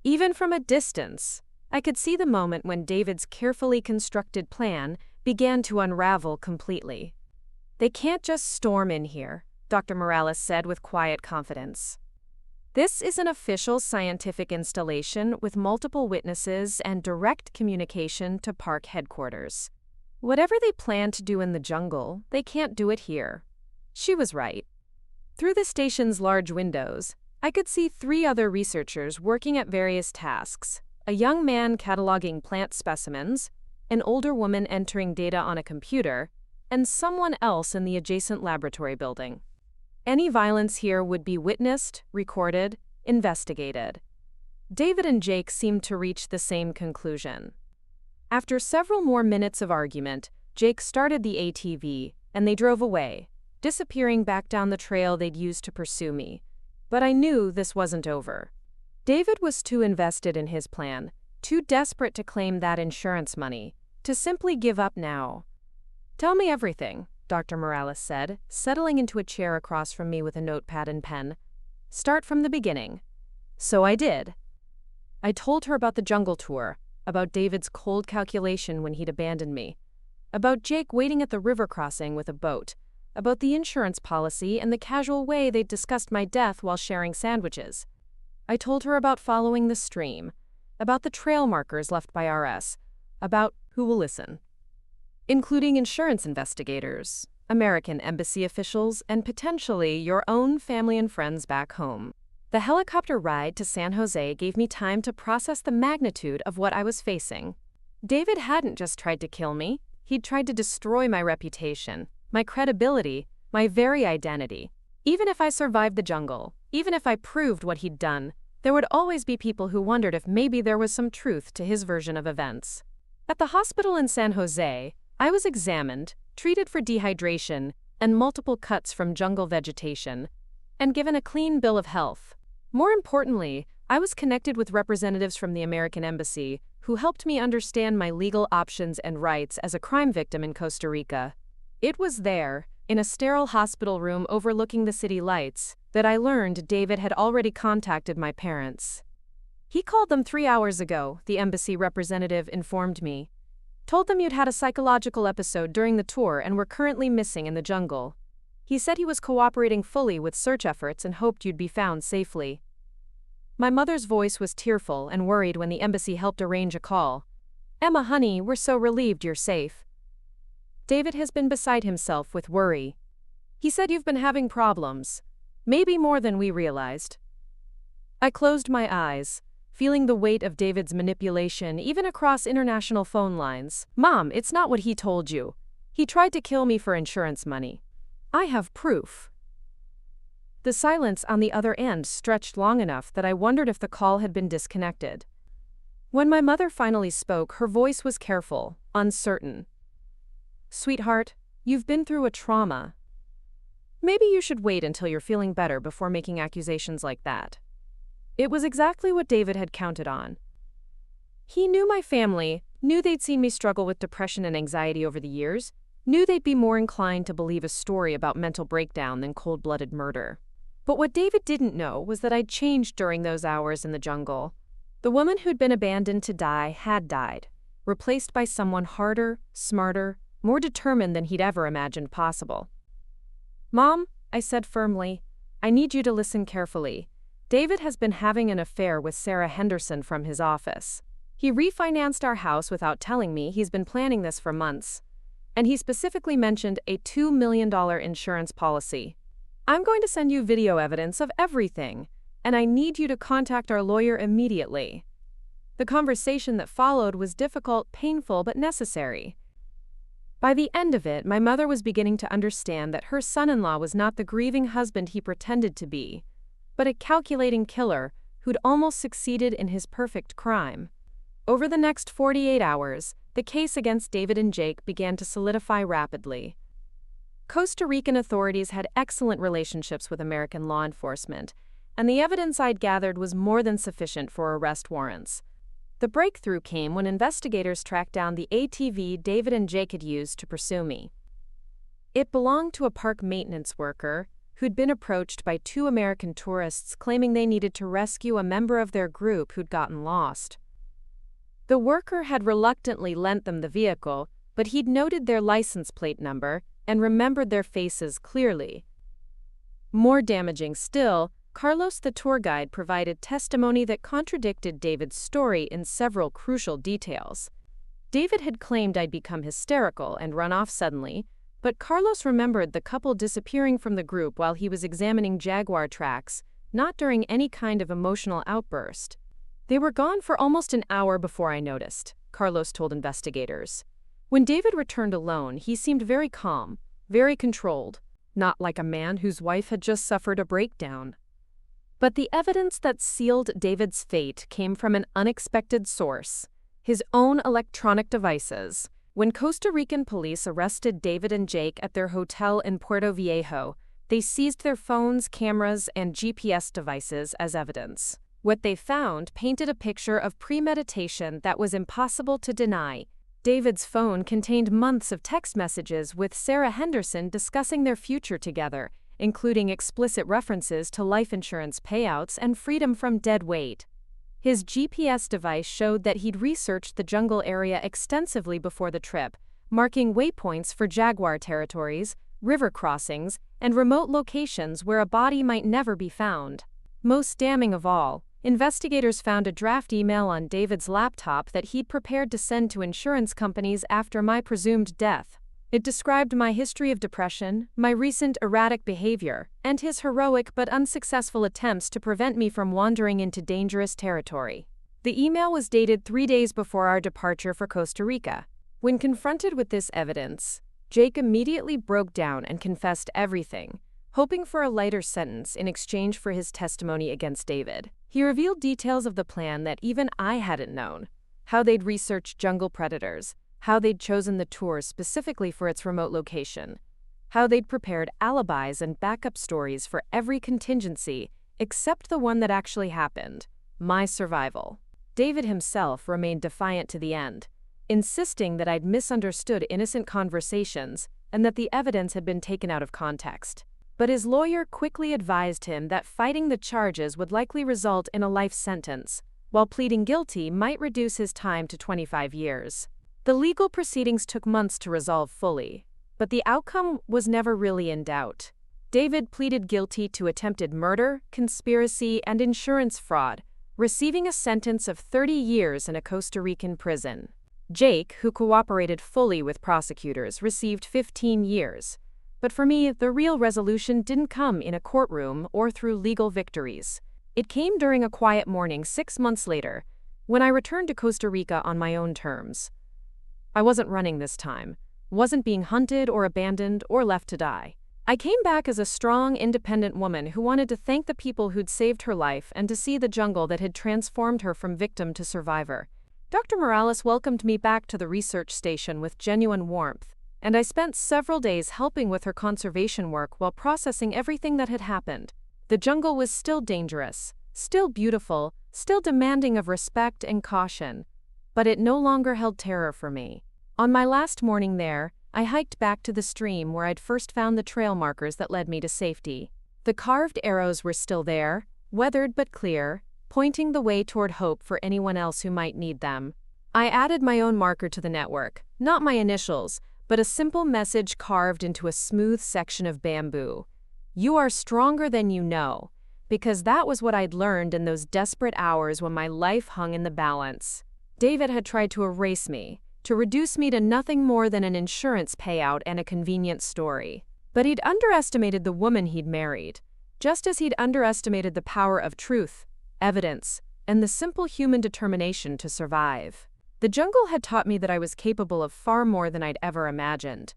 Even from a distance, I could see the moment when David's carefully constructed plan began to unravel completely. They can't just storm in here, Dr. Morales said with quiet confidence. This is an official scientific installation with multiple witnesses and direct communication to park headquarters. Whatever they plan to do in the jungle, they can't do it here. She was right. Through the station's large windows, I could see 3 other researchers working at various tasks: a young man cataloging plant specimens, an older woman entering data on a computer, and someone else in the adjacent laboratory building. Any violence here would be witnessed, recorded, investigated. David and Jake seemed to reach the same conclusion. After several more minutes of argument, Jake started the ATV, and they drove away, disappearing back down the trail they'd used to pursue me. But I knew this wasn't over. David was too invested in his plan, too desperate to claim that insurance money, to simply give up now. "Tell me everything," Dr. Morales said, settling into a chair across from me with a notepad and pen. "Start from the beginning." So I did. I told her about the jungle tour, about David's cold calculation when he'd abandoned me, about Jake waiting at the river crossing with a boat, about the insurance policy and the casual way they'd discussed my death while sharing sandwiches. I told her about following the stream, about the trail markers left by RS, about who will listen, including insurance investigators, American embassy officials, and potentially your own family and friends back home. The helicopter ride to San Jose gave me time to process the magnitude of what I was facing. David hadn't just tried to kill me, he'd tried to destroy my reputation, my credibility, my very identity. Even if I survived the jungle, even if I proved what he'd done, there would always be people who wondered if maybe there was some truth to his version of events. At the hospital in San Jose, I was examined, treated for dehydration and multiple cuts from jungle vegetation, and given a clean bill of health. More importantly, I was connected with representatives from the American embassy who helped me understand my legal options and rights as a crime victim in Costa Rica. It was there, in a sterile hospital room overlooking the city lights, that I learned David had already contacted my parents. "He called them 3 hours ago," the embassy representative informed me. "Told them you'd had a psychological episode during the tour and were currently missing in the jungle. He said he was cooperating fully with search efforts and hoped you'd be found safely." My mother's voice was tearful and worried when the embassy helped arrange a call. "Emma, honey, we're so relieved you're safe." David has been beside himself with worry. He said you've been having problems, maybe more than we realized. I closed my eyes, feeling the weight of David's manipulation even across international phone lines. "Mom, it's not what he told you. He tried to kill me for insurance money. I have proof." The silence on the other end stretched long enough that I wondered if the call had been disconnected. When my mother finally spoke, her voice was careful, uncertain. "Sweetheart, you've been through a trauma. Maybe you should wait until you're feeling better before making accusations like that." It was exactly what David had counted on. He knew my family, knew they'd seen me struggle with depression and anxiety over the years, knew they'd be more inclined to believe a story about mental breakdown than cold-blooded murder. But what David didn't know was that I'd changed during those hours in the jungle. The woman who'd been abandoned to die had died, replaced by someone harder, smarter, more determined than he'd ever imagined possible. "Mom," I said firmly, "I need you to listen carefully. David has been having an affair with Sarah Henderson from his office. He refinanced our house without telling me. He's been planning this for months. And he specifically mentioned a $2 million insurance policy. I'm going to send you video evidence of everything, and I need you to contact our lawyer immediately." The conversation that followed was difficult, painful, but necessary. By the end of it, my mother was beginning to understand that her son-in-law was not the grieving husband he pretended to be, but a calculating killer who'd almost succeeded in his perfect crime. Over the next 48 hours, the case against David and Jake began to solidify rapidly. Costa Rican authorities had excellent relationships with American law enforcement, and the evidence I'd gathered was more than sufficient for arrest warrants. The breakthrough came when investigators tracked down the ATV David and Jake had used to pursue me. It belonged to a park maintenance worker who'd been approached by two American tourists claiming they needed to rescue a member of their group who'd gotten lost. The worker had reluctantly lent them the vehicle, but he'd noted their license plate number and remembered their faces clearly. More damaging still, Carlos the tour guide provided testimony that contradicted David's story in several crucial details. David had claimed I'd become hysterical and run off suddenly, but Carlos remembered the couple disappearing from the group while he was examining jaguar tracks, not during any kind of emotional outburst. They were gone for almost an hour before I noticed, Carlos told investigators. When David returned alone, he seemed very calm, very controlled, not like a man whose wife had just suffered a breakdown. But the evidence that sealed David's fate came from an unexpected source: his own electronic devices. When Costa Rican police arrested David and Jake at their hotel in Puerto Viejo, they seized their phones, cameras, and GPS devices as evidence. What they found painted a picture of premeditation that was impossible to deny. David's phone contained months of text messages with Sarah Henderson discussing their future together, including explicit references to life insurance payouts and freedom from dead weight. His GPS device showed that he'd researched the jungle area extensively before the trip, marking waypoints for jaguar territories, river crossings, and remote locations where a body might never be found. Most damning of all, investigators found a draft email on David's laptop that he'd prepared to send to insurance companies after my presumed death. It described my history of depression, my recent erratic behavior, and his heroic but unsuccessful attempts to prevent me from wandering into dangerous territory. The email was dated 3 days before our departure for Costa Rica. When confronted with this evidence, Jake immediately broke down and confessed everything, hoping for a lighter sentence in exchange for his testimony against David. He revealed details of the plan that even I hadn't known: how they'd researched jungle predators, how they'd chosen the tour specifically for its remote location, how they'd prepared alibis and backup stories for every contingency except the one that actually happened: my survival. David himself remained defiant to the end, insisting that I'd misunderstood innocent conversations and that the evidence had been taken out of context. But his lawyer quickly advised him that fighting the charges would likely result in a life sentence, while pleading guilty might reduce his time to 25 years. The legal proceedings took months to resolve fully, but the outcome was never really in doubt. David pleaded guilty to attempted murder, conspiracy, and insurance fraud, receiving a sentence of 30 years in a Costa Rican prison. Jake, who cooperated fully with prosecutors, received 15 years. But for me, the real resolution didn't come in a courtroom or through legal victories. It came during a quiet morning 6 months later, when I returned to Costa Rica on my own terms. I wasn't running this time, wasn't being hunted or abandoned or left to die. I came back as a strong, independent woman who wanted to thank the people who'd saved her life and to see the jungle that had transformed her from victim to survivor. Dr. Morales welcomed me back to the research station with genuine warmth, and I spent several days helping with her conservation work while processing everything that had happened. The jungle was still dangerous, still beautiful, still demanding of respect and caution, but it no longer held terror for me. On my last morning there, I hiked back to the stream where I'd first found the trail markers that led me to safety. The carved arrows were still there, weathered but clear, pointing the way toward hope for anyone else who might need them. I added my own marker to the network, not my initials, but a simple message carved into a smooth section of bamboo. "You are stronger than you know," because that was what I'd learned in those desperate hours when my life hung in the balance. David had tried to erase me, to reduce me to nothing more than an insurance payout and a convenient story. But he'd underestimated the woman he'd married, just as he'd underestimated the power of truth, evidence, and the simple human determination to survive. The jungle had taught me that I was capable of far more than I'd ever imagined.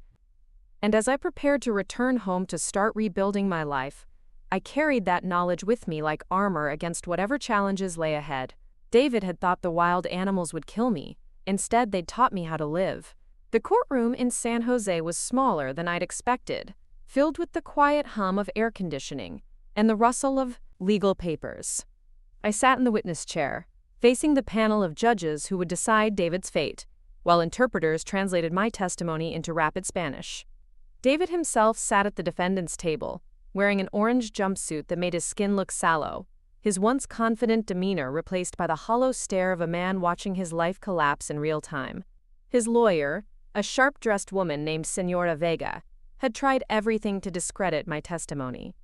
And as I prepared to return home to start rebuilding my life, I carried that knowledge with me like armor against whatever challenges lay ahead. David had thought the wild animals would kill me. Instead, they'd taught me how to live. The courtroom in San Jose was smaller than I'd expected. filled with the quiet hum of air conditioning and the rustle of legal papers. I sat in the witness chair, facing the panel of judges who would decide David's fate, while interpreters translated my testimony into rapid Spanish. David himself sat at the defendant's table, wearing an orange jumpsuit that made his skin look sallow, his once confident demeanor replaced by the hollow stare of a man watching his life collapse in real time. His lawyer, a sharp-dressed woman named Señora Vega, had tried everything to discredit my testimony.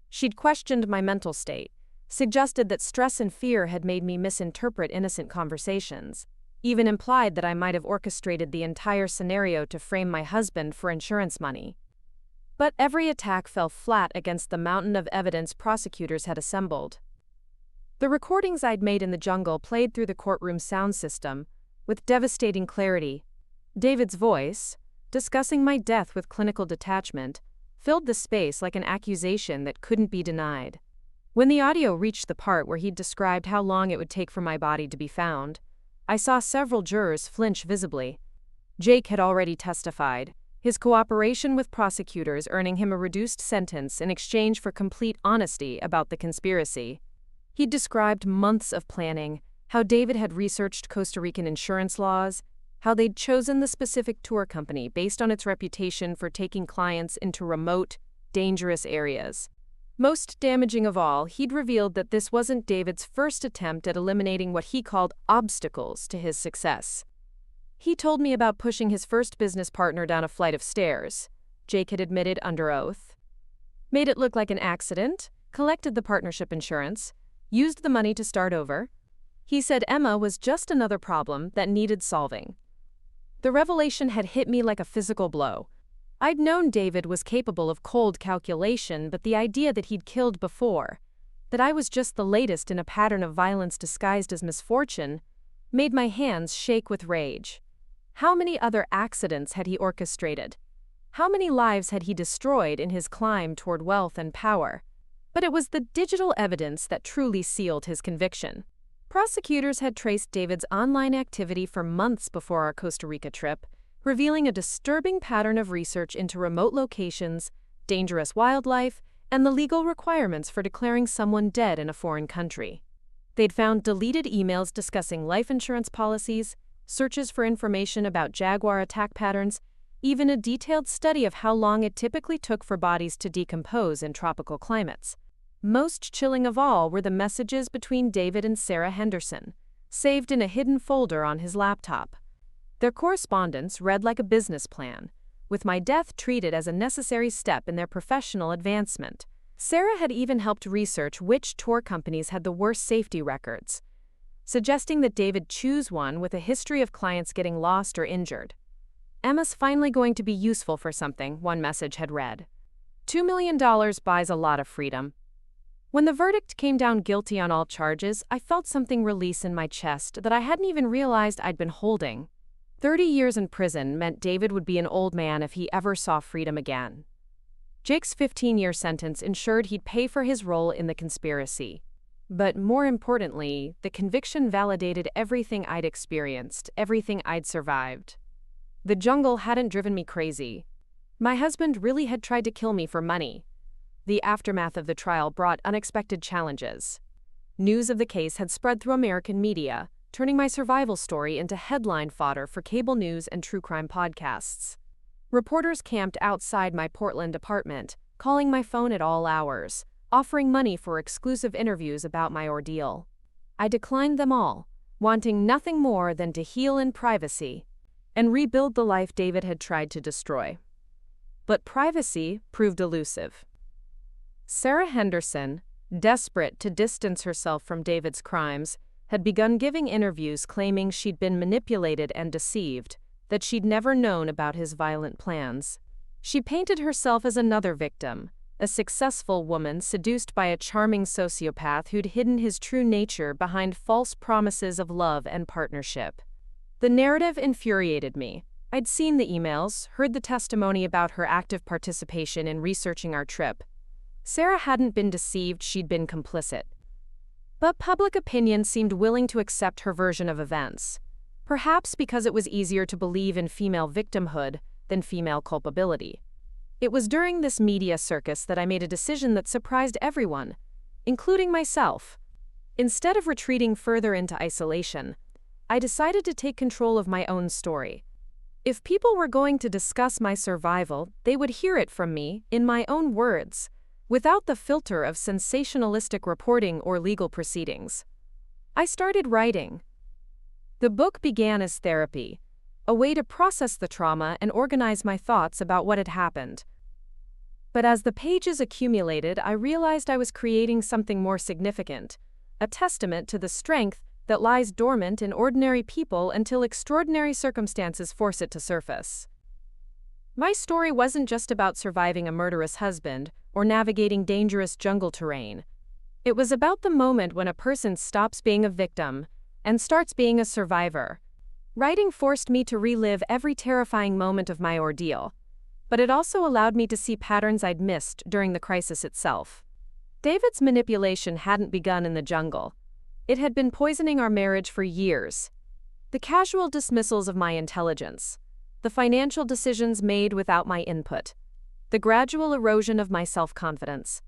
She'd questioned my mental state, suggested that stress and fear had made me misinterpret innocent conversations, even implied that I might have orchestrated the entire scenario to frame my husband for insurance money. But every attack fell flat against the mountain of evidence prosecutors had assembled. The recordings I'd made in the jungle played through the courtroom sound system with devastating clarity. David's voice, discussing my death with clinical detachment, filled the space like an accusation that couldn't be denied. When the audio reached the part where he'd described how long it would take for my body to be found, I saw several jurors flinch visibly. Jake had already testified, his cooperation with prosecutors earning him a reduced sentence in exchange for complete honesty about the conspiracy. He'd described months of planning, how David had researched Costa Rican insurance laws, how they'd chosen the specific tour company based on its reputation for taking clients into remote, dangerous areas. Most damaging of all, he'd revealed that this wasn't David's first attempt at eliminating what he called obstacles to his success. He told me about pushing his first business partner down a flight of stairs, Jake had admitted under oath, made it look like an accident, collected the partnership insurance, used the money to start over. He said Emma was just another problem that needed solving. The revelation had hit me like a physical blow. I'd known David was capable of cold calculation, but the idea that he'd killed before, that I was just the latest in a pattern of violence disguised as misfortune, made my hands shake with rage. How many other accidents had he orchestrated? How many lives had he destroyed in his climb toward wealth and power? But it was the digital evidence that truly sealed his conviction. Prosecutors had traced David's online activity for months before our Costa Rica trip, revealing a disturbing pattern of research into remote locations, dangerous wildlife, and the legal requirements for declaring someone dead in a foreign country. They'd found deleted emails discussing life insurance policies, searches for information about jaguar attack patterns, even a detailed study of how long it typically took for bodies to decompose in tropical climates. Most chilling of all were the messages between David and Sarah Henderson, saved in a hidden folder on his laptop. Their correspondence read like a business plan, with my death treated as a necessary step in their professional advancement. Sarah had even helped research which tour companies had the worst safety records, suggesting that David choose one with a history of clients getting lost or injured. Emma's finally going to be useful for something, one message had read. $2 million buys a lot of freedom. When the verdict came down guilty on all charges, I felt something release in my chest that I hadn't even realized I'd been holding. 30 years in prison meant David would be an old man if he ever saw freedom again. Jake's 15-year sentence ensured he'd pay for his role in the conspiracy. But more importantly, the conviction validated everything I'd experienced, everything I'd survived. The jungle hadn't driven me crazy. My husband really had tried to kill me for money. The aftermath of the trial brought unexpected challenges. News of the case had spread through American media, turning my survival story into headline fodder for cable news and true crime podcasts. Reporters camped outside my Portland apartment, calling my phone at all hours, offering money for exclusive interviews about my ordeal. I declined them all, wanting nothing more than to heal in privacy and rebuild the life David had tried to destroy. But privacy proved elusive. Sarah Henderson, desperate to distance herself from David's crimes, had begun giving interviews claiming she'd been manipulated and deceived, that she'd never known about his violent plans. She painted herself as another victim, a successful woman seduced by a charming sociopath who'd hidden his true nature behind false promises of love and partnership. The narrative infuriated me. I'd seen the emails, heard the testimony about her active participation in researching our trip. Sarah hadn't been deceived, she'd been complicit. But public opinion seemed willing to accept her version of events, perhaps because it was easier to believe in female victimhood than female culpability. It was during this media circus that I made a decision that surprised everyone, including myself. Instead of retreating further into isolation, I decided to take control of my own story. If people were going to discuss my survival, they would hear it from me, in my own words, without the filter of sensationalistic reporting or legal proceedings. I started writing. The book began as therapy, a way to process the trauma and organize my thoughts about what had happened. But as the pages accumulated, I realized I was creating something more significant, a testament to the strength that lies dormant in ordinary people until extraordinary circumstances force it to surface. My story wasn't just about surviving a murderous husband or navigating dangerous jungle terrain. It was about the moment when a person stops being a victim and starts being a survivor. Writing forced me to relive every terrifying moment of my ordeal, but it also allowed me to see patterns I'd missed during the crisis itself. David's manipulation hadn't begun in the jungle. It had been poisoning our marriage for years. The casual dismissals of my intelligence, the financial decisions made without my input, the gradual erosion of my self-confidence.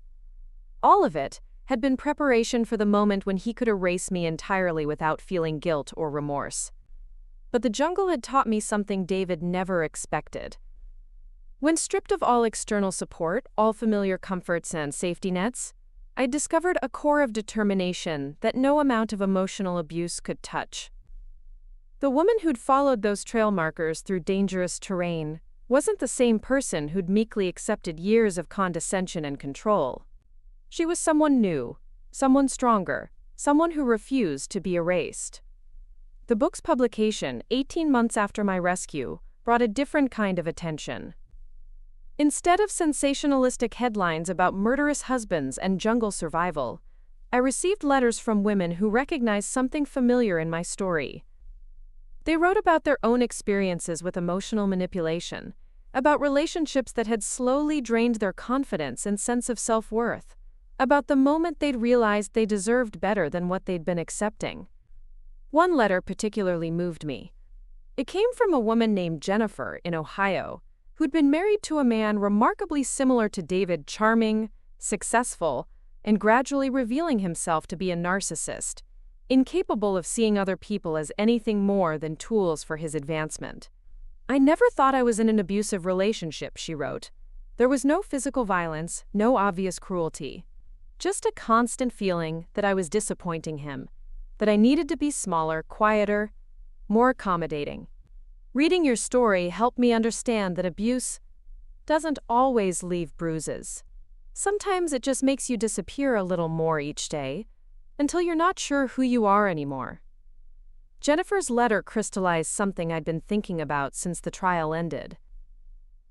All of it had been preparation for the moment when he could erase me entirely without feeling guilt or remorse. But the jungle had taught me something David never expected. When stripped of all external support, all familiar comforts and safety nets, I discovered a core of determination that no amount of emotional abuse could touch. The woman who'd followed those trail markers through dangerous terrain wasn't the same person who'd meekly accepted years of condescension and control. She was someone new, someone stronger, someone who refused to be erased. The book's publication, 18 months after my rescue, brought a different kind of attention. Instead of sensationalistic headlines about murderous husbands and jungle survival, I received letters from women who recognized something familiar in my story. They wrote about their own experiences with emotional manipulation, about relationships that had slowly drained their confidence and sense of self-worth, about the moment they'd realized they deserved better than what they'd been accepting. One letter particularly moved me. It came from a woman named Jennifer in Ohio, who'd been married to a man remarkably similar to David, charming, successful, and gradually revealing himself to be a narcissist, incapable of seeing other people as anything more than tools for his advancement. "I never thought I was in an abusive relationship," she wrote. "There was no physical violence, no obvious cruelty. Just a constant feeling that I was disappointing him, that I needed to be smaller, quieter, more accommodating. Reading your story helped me understand that abuse doesn't always leave bruises. Sometimes it just makes you disappear a little more each day, until you're not sure who you are anymore." Jennifer's letter crystallized something I'd been thinking about since the trial ended.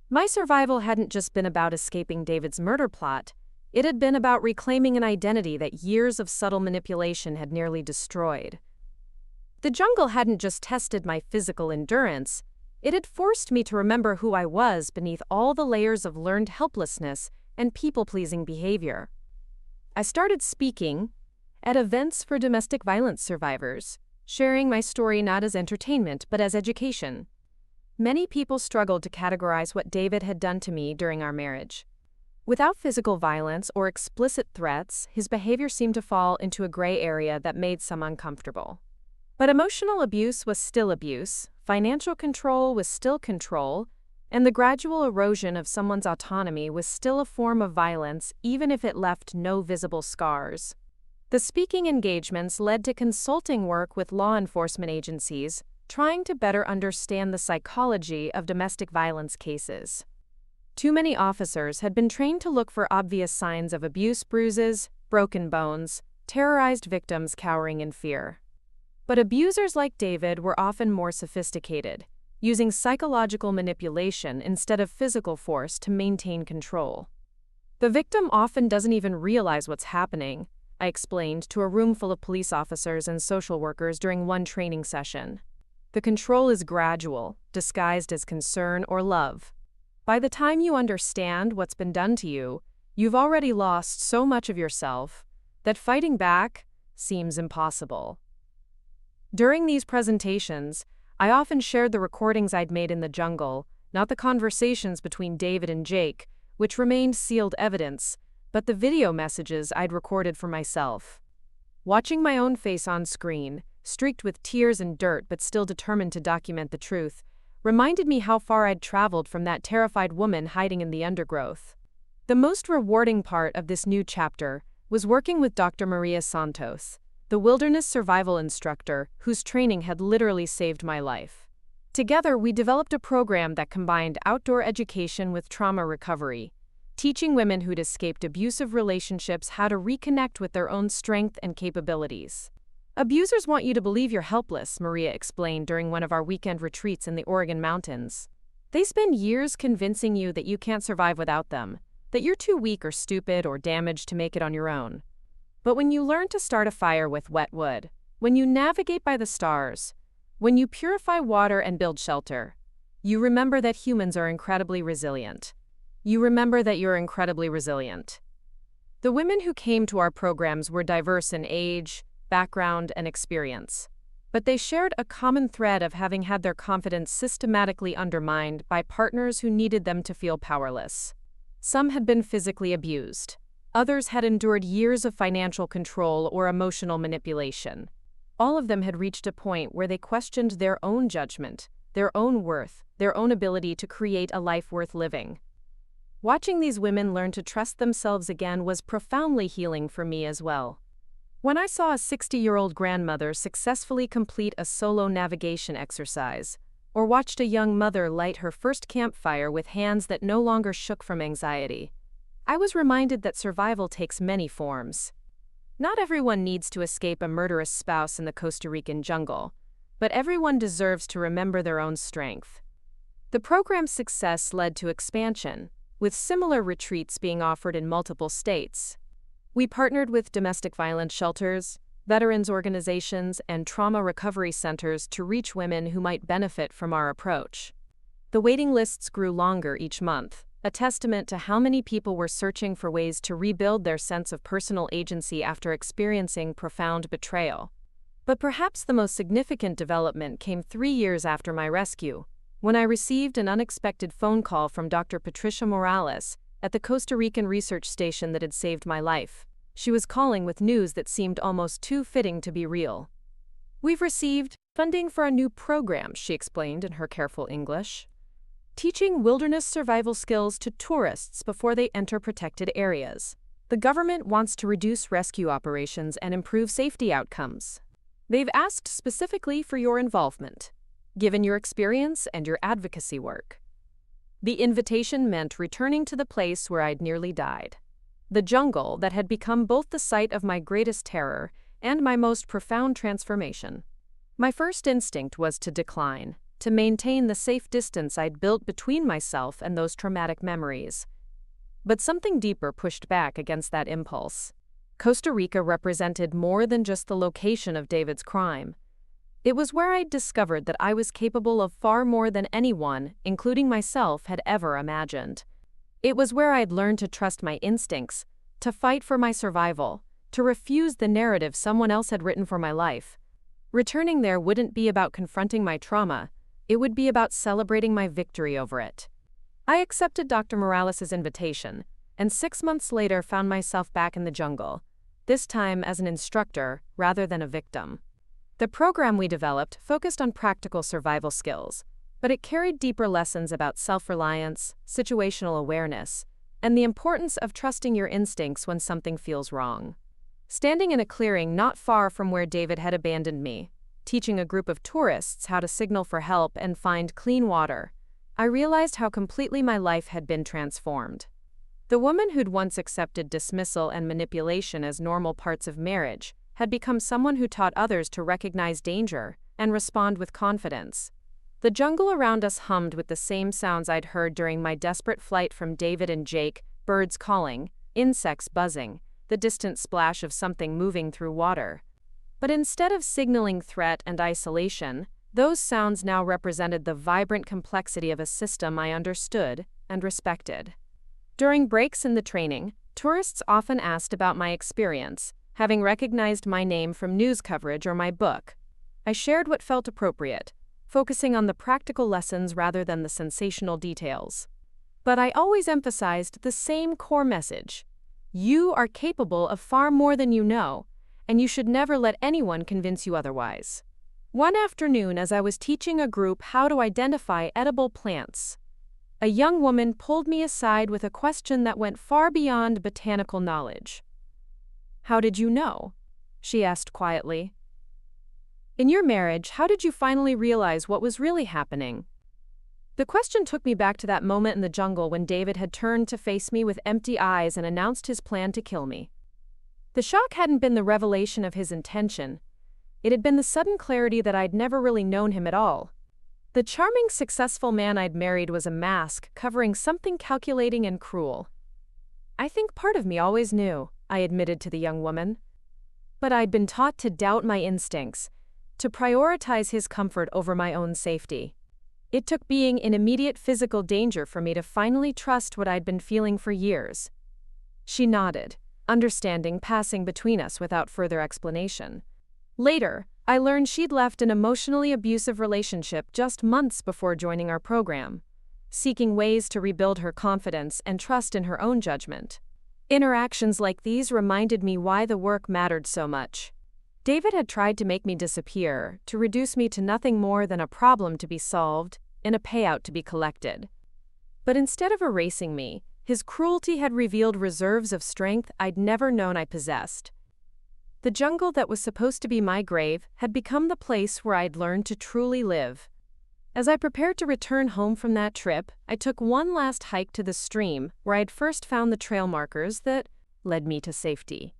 My survival hadn't just been about escaping David's murder plot, it had been about reclaiming an identity that years of subtle manipulation had nearly destroyed. The jungle hadn't just tested my physical endurance, it had forced me to remember who I was beneath all the layers of learned helplessness and people-pleasing behavior. I started speaking at events for domestic violence survivors, sharing my story not as entertainment but as education. Many people struggled to categorize what David had done to me during our marriage. Without physical violence or explicit threats, his behavior seemed to fall into a gray area that made some uncomfortable. But emotional abuse was still abuse, financial control was still control, and the gradual erosion of someone's autonomy was still a form of violence even if it left no visible scars. The speaking engagements led to consulting work with law enforcement agencies, trying to better understand the psychology of domestic violence cases. Too many officers had been trained to look for obvious signs of abuse: bruises, broken bones, terrorized victims cowering in fear. But abusers like David were often more sophisticated, using psychological manipulation instead of physical force to maintain control. The victim often doesn't even realize what's happening, I explained to a room full of police officers and social workers during one training session. The control is gradual, disguised as concern or love. By the time you understand what's been done to you, you've already lost so much of yourself that fighting back seems impossible. During these presentations, I often shared the recordings I'd made in the jungle, Not the conversations between David and Jake, which remained sealed evidence, but the video messages I'd recorded for myself. Watching my own face on screen, streaked with tears and dirt but still determined to document the truth, reminded me how far I'd traveled from that terrified woman hiding in the undergrowth. The most rewarding part of this new chapter was working with Dr. Maria Santos, the wilderness survival instructor whose training had literally saved my life. Together, we developed a program that combined outdoor education with trauma recovery, teaching women who'd escaped abusive relationships how to reconnect with their own strength and capabilities. Abusers want you to believe you're helpless, Maria explained during one of our weekend retreats in the Oregon mountains. They spend years convincing you that you can't survive without them, that you're too weak or stupid or damaged to make it on your own. But when you learn to start a fire with wet wood, when you navigate by the stars, when you purify water and build shelter, you remember that humans are incredibly resilient. You remember that you're incredibly resilient. The women who came to our programs were diverse in age, background, and experience. But they shared a common thread of having had their confidence systematically undermined by partners who needed them to feel powerless. Some had been physically abused. Others had endured years of financial control or emotional manipulation. All of them had reached a point where they questioned their own judgment, their own worth, their own ability to create a life worth living. Watching these women learn to trust themselves again was profoundly healing for me as well. When I saw a 60-year-old grandmother successfully complete a solo navigation exercise, or watched a young mother light her first campfire with hands that no longer shook from anxiety, I was reminded that survival takes many forms. Not everyone needs to escape a murderous spouse in the Costa Rican jungle, but everyone deserves to remember their own strength. The program's success led to expansion, with similar retreats being offered in multiple states. We partnered with domestic violence shelters, veterans organizations, and trauma recovery centers to reach women who might benefit from our approach. The waiting lists grew longer each month, a testament to how many people were searching for ways to rebuild their sense of personal agency after experiencing profound betrayal. But perhaps the most significant development came 3 years after my rescue, when I received an unexpected phone call from Dr. Patricia Morales at the Costa Rican research station that had saved my life. She was calling with news that seemed almost too fitting to be real. "We've received funding for a new program," she explained in her careful English, "teaching wilderness survival skills to tourists before they enter protected areas. The government wants to reduce rescue operations and improve safety outcomes. They've asked specifically for your involvement, given your experience and your advocacy work." The invitation meant returning to the place where I'd nearly died. The jungle that had become both the site of my greatest terror and my most profound transformation. My first instinct was to decline, to maintain the safe distance I'd built between myself and those traumatic memories. But something deeper pushed back against that impulse. Costa Rica represented more than just the location of David's crime. It was where I'd discovered that I was capable of far more than anyone, including myself, had ever imagined. It was where I'd learned to trust my instincts, to fight for my survival, to refuse the narrative someone else had written for my life. Returning there wouldn't be about confronting my trauma, it would be about celebrating my victory over it. I accepted Dr. Morales' invitation, and 6 months later found myself back in the jungle, this time as an instructor rather than a victim. The program we developed focused on practical survival skills, but it carried deeper lessons about self-reliance, situational awareness, and the importance of trusting your instincts when something feels wrong. Standing in a clearing not far from where David had abandoned me, teaching a group of tourists how to signal for help and find clean water, I realized how completely my life had been transformed. The woman who'd once accepted dismissal and manipulation as normal parts of marriage had become someone who taught others to recognize danger and respond with confidence. The jungle around us hummed with the same sounds I'd heard during my desperate flight from David and Jake: birds calling, insects buzzing, the distant splash of something moving through water. But instead of signaling threat and isolation, those sounds now represented the vibrant complexity of a system I understood and respected. During breaks in the training, tourists often asked about my experience, having recognized my name from news coverage or my book. I shared what felt appropriate: focusing on the practical lessons rather than the sensational details. But I always emphasized the same core message. You are capable of far more than you know, and you should never let anyone convince you otherwise. One afternoon, as I was teaching a group how to identify edible plants, a young woman pulled me aside with a question that went far beyond botanical knowledge. "How did you know?" she asked quietly. "In your marriage, how did you finally realize what was really happening?" The question took me back to that moment in the jungle when David had turned to face me with empty eyes and announced his plan to kill me. The shock hadn't been the revelation of his intention. It had been the sudden clarity that I'd never really known him at all. The charming, successful man I'd married was a mask covering something calculating and cruel. "I think part of me always knew," I admitted to the young woman. But I'd been taught to doubt my instincts, to prioritize his comfort over my own safety. It took being in immediate physical danger for me to finally trust what I'd been feeling for years. She nodded, understanding passing between us without further explanation. Later, I learned she'd left an emotionally abusive relationship just months before joining our program, seeking ways to rebuild her confidence and trust in her own judgment. Interactions like these reminded me why the work mattered so much. David had tried to make me disappear, to reduce me to nothing more than a problem to be solved and a payout to be collected. But instead of erasing me, his cruelty had revealed reserves of strength I'd never known I possessed. The jungle that was supposed to be my grave had become the place where I'd learned to truly live. As I prepared to return home from that trip, I took one last hike to the stream where I'd first found the trail markers that led me to safety.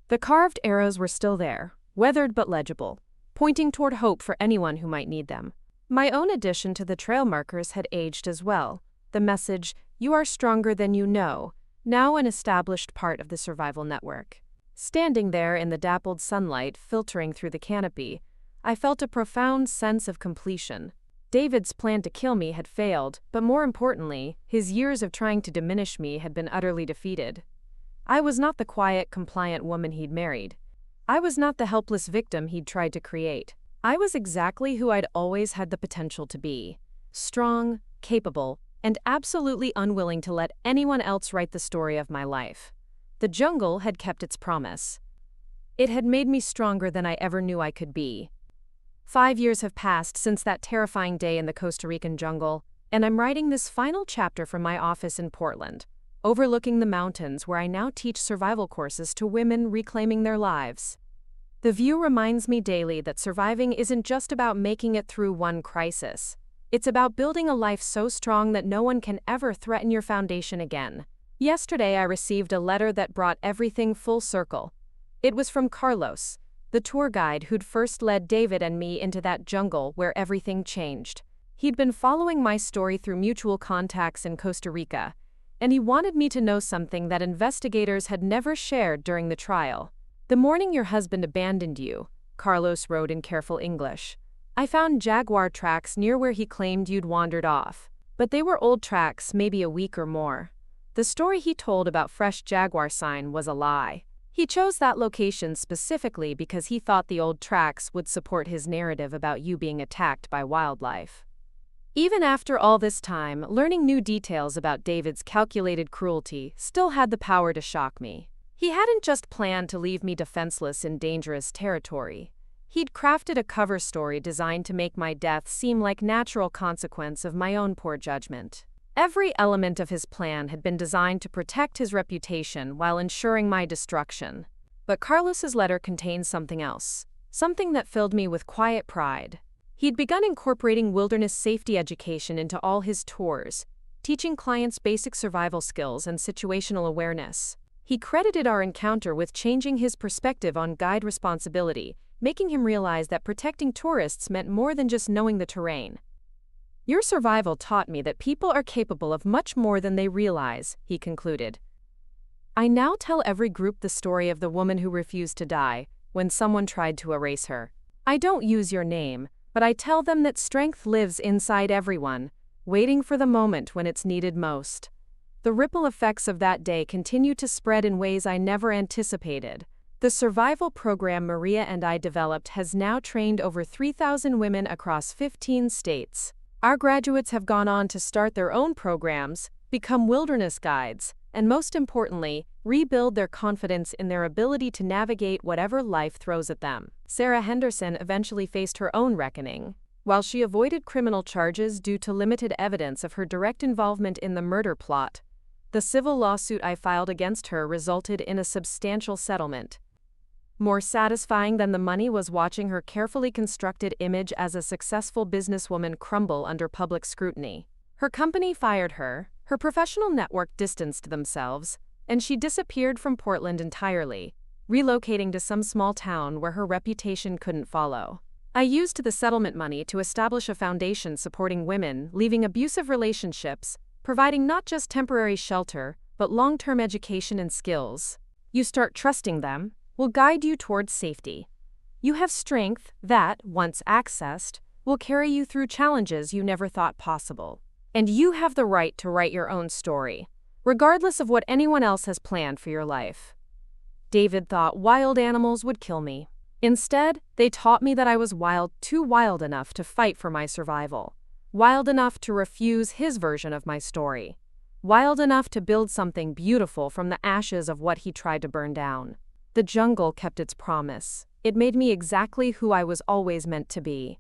The carved arrows were still there, weathered but legible, pointing toward hope for anyone who might need them. My own addition to the trail markers had aged as well, the message, "You are stronger than you know," now an established part of the survival network. Standing there in the dappled sunlight filtering through the canopy, I felt a profound sense of completion. David's plan to kill me had failed, but more importantly, his years of trying to diminish me had been utterly defeated. I was not the quiet, compliant woman he'd married. I was not the helpless victim he'd tried to create. I was exactly who I'd always had the potential to be: strong, capable, and absolutely unwilling to let anyone else write the story of my life. The jungle had kept its promise. It had made me stronger than I ever knew I could be. 5 years have passed since that terrifying day in the Costa Rican jungle, and I'm writing this final chapter from my office in Portland, overlooking the mountains where I now teach survival courses to women reclaiming their lives. The view reminds me daily that surviving isn't just about making it through one crisis. It's about building a life so strong that no one can ever threaten your foundation again. Yesterday I received a letter that brought everything full circle. It was from Carlos, the tour guide who'd first led David and me into that jungle where everything changed. He'd been following my story through mutual contacts in Costa Rica, and he wanted me to know something that investigators had never shared during the trial. "The morning your husband abandoned you," Carlos wrote in careful English, "I found jaguar tracks near where he claimed you'd wandered off. But they were old tracks, maybe a week or more. The story he told about fresh jaguar sign was a lie. He chose that location specifically because he thought the old tracks would support his narrative about you being attacked by wildlife." Even after all this time, learning new details about David's calculated cruelty still had the power to shock me. He hadn't just planned to leave me defenseless in dangerous territory. He'd crafted a cover story designed to make my death seem like natural consequence of my own poor judgment. Every element of his plan had been designed to protect his reputation while ensuring my destruction. But Carlos's letter contained something else, something that filled me with quiet pride. He'd begun incorporating wilderness safety education into all his tours, teaching clients basic survival skills and situational awareness. He credited our encounter with changing his perspective on guide responsibility, making him realize that protecting tourists meant more than just knowing the terrain. "Your survival taught me that people are capable of much more than they realize," he concluded. "I now tell every group the story of the woman who refused to die when someone tried to erase her. I don't use your name, but I tell them that strength lives inside everyone, waiting for the moment when it's needed most." The ripple effects of that day continued to spread in ways I never anticipated. The survival program Maria and I developed has now trained over 3,000 women across 15 states. Our graduates have gone on to start their own programs, become wilderness guides, and most importantly, rebuild their confidence in their ability to navigate whatever life throws at them. Sarah Henderson eventually faced her own reckoning. While she avoided criminal charges due to limited evidence of her direct involvement in the murder plot, the civil lawsuit I filed against her resulted in a substantial settlement. More satisfying than the money was watching her carefully constructed image as a successful businesswoman crumble under public scrutiny. Her company fired her, her professional network distanced themselves, and she disappeared from Portland entirely, relocating to some small town where her reputation couldn't follow. I used the settlement money to establish a foundation supporting women leaving abusive relationships, providing not just temporary shelter, but long-term education and skills. You start trusting them, will guide you towards safety. You have strength that, once accessed, will carry you through challenges you never thought possible. And you have the right to write your own story, regardless of what anyone else has planned for your life. David thought wild animals would kill me. Instead, they taught me that I was wild, too wild enough to fight for my survival, wild enough to refuse his version of my story, wild enough to build something beautiful from the ashes of what he tried to burn down. The jungle kept its promise. It made me exactly who I was always meant to be.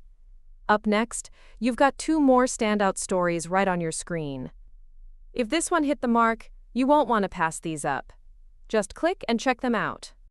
Up next, you've got 2 more standout stories right on your screen. If this one hit the mark, you won't want to pass these up. Just click and check them out.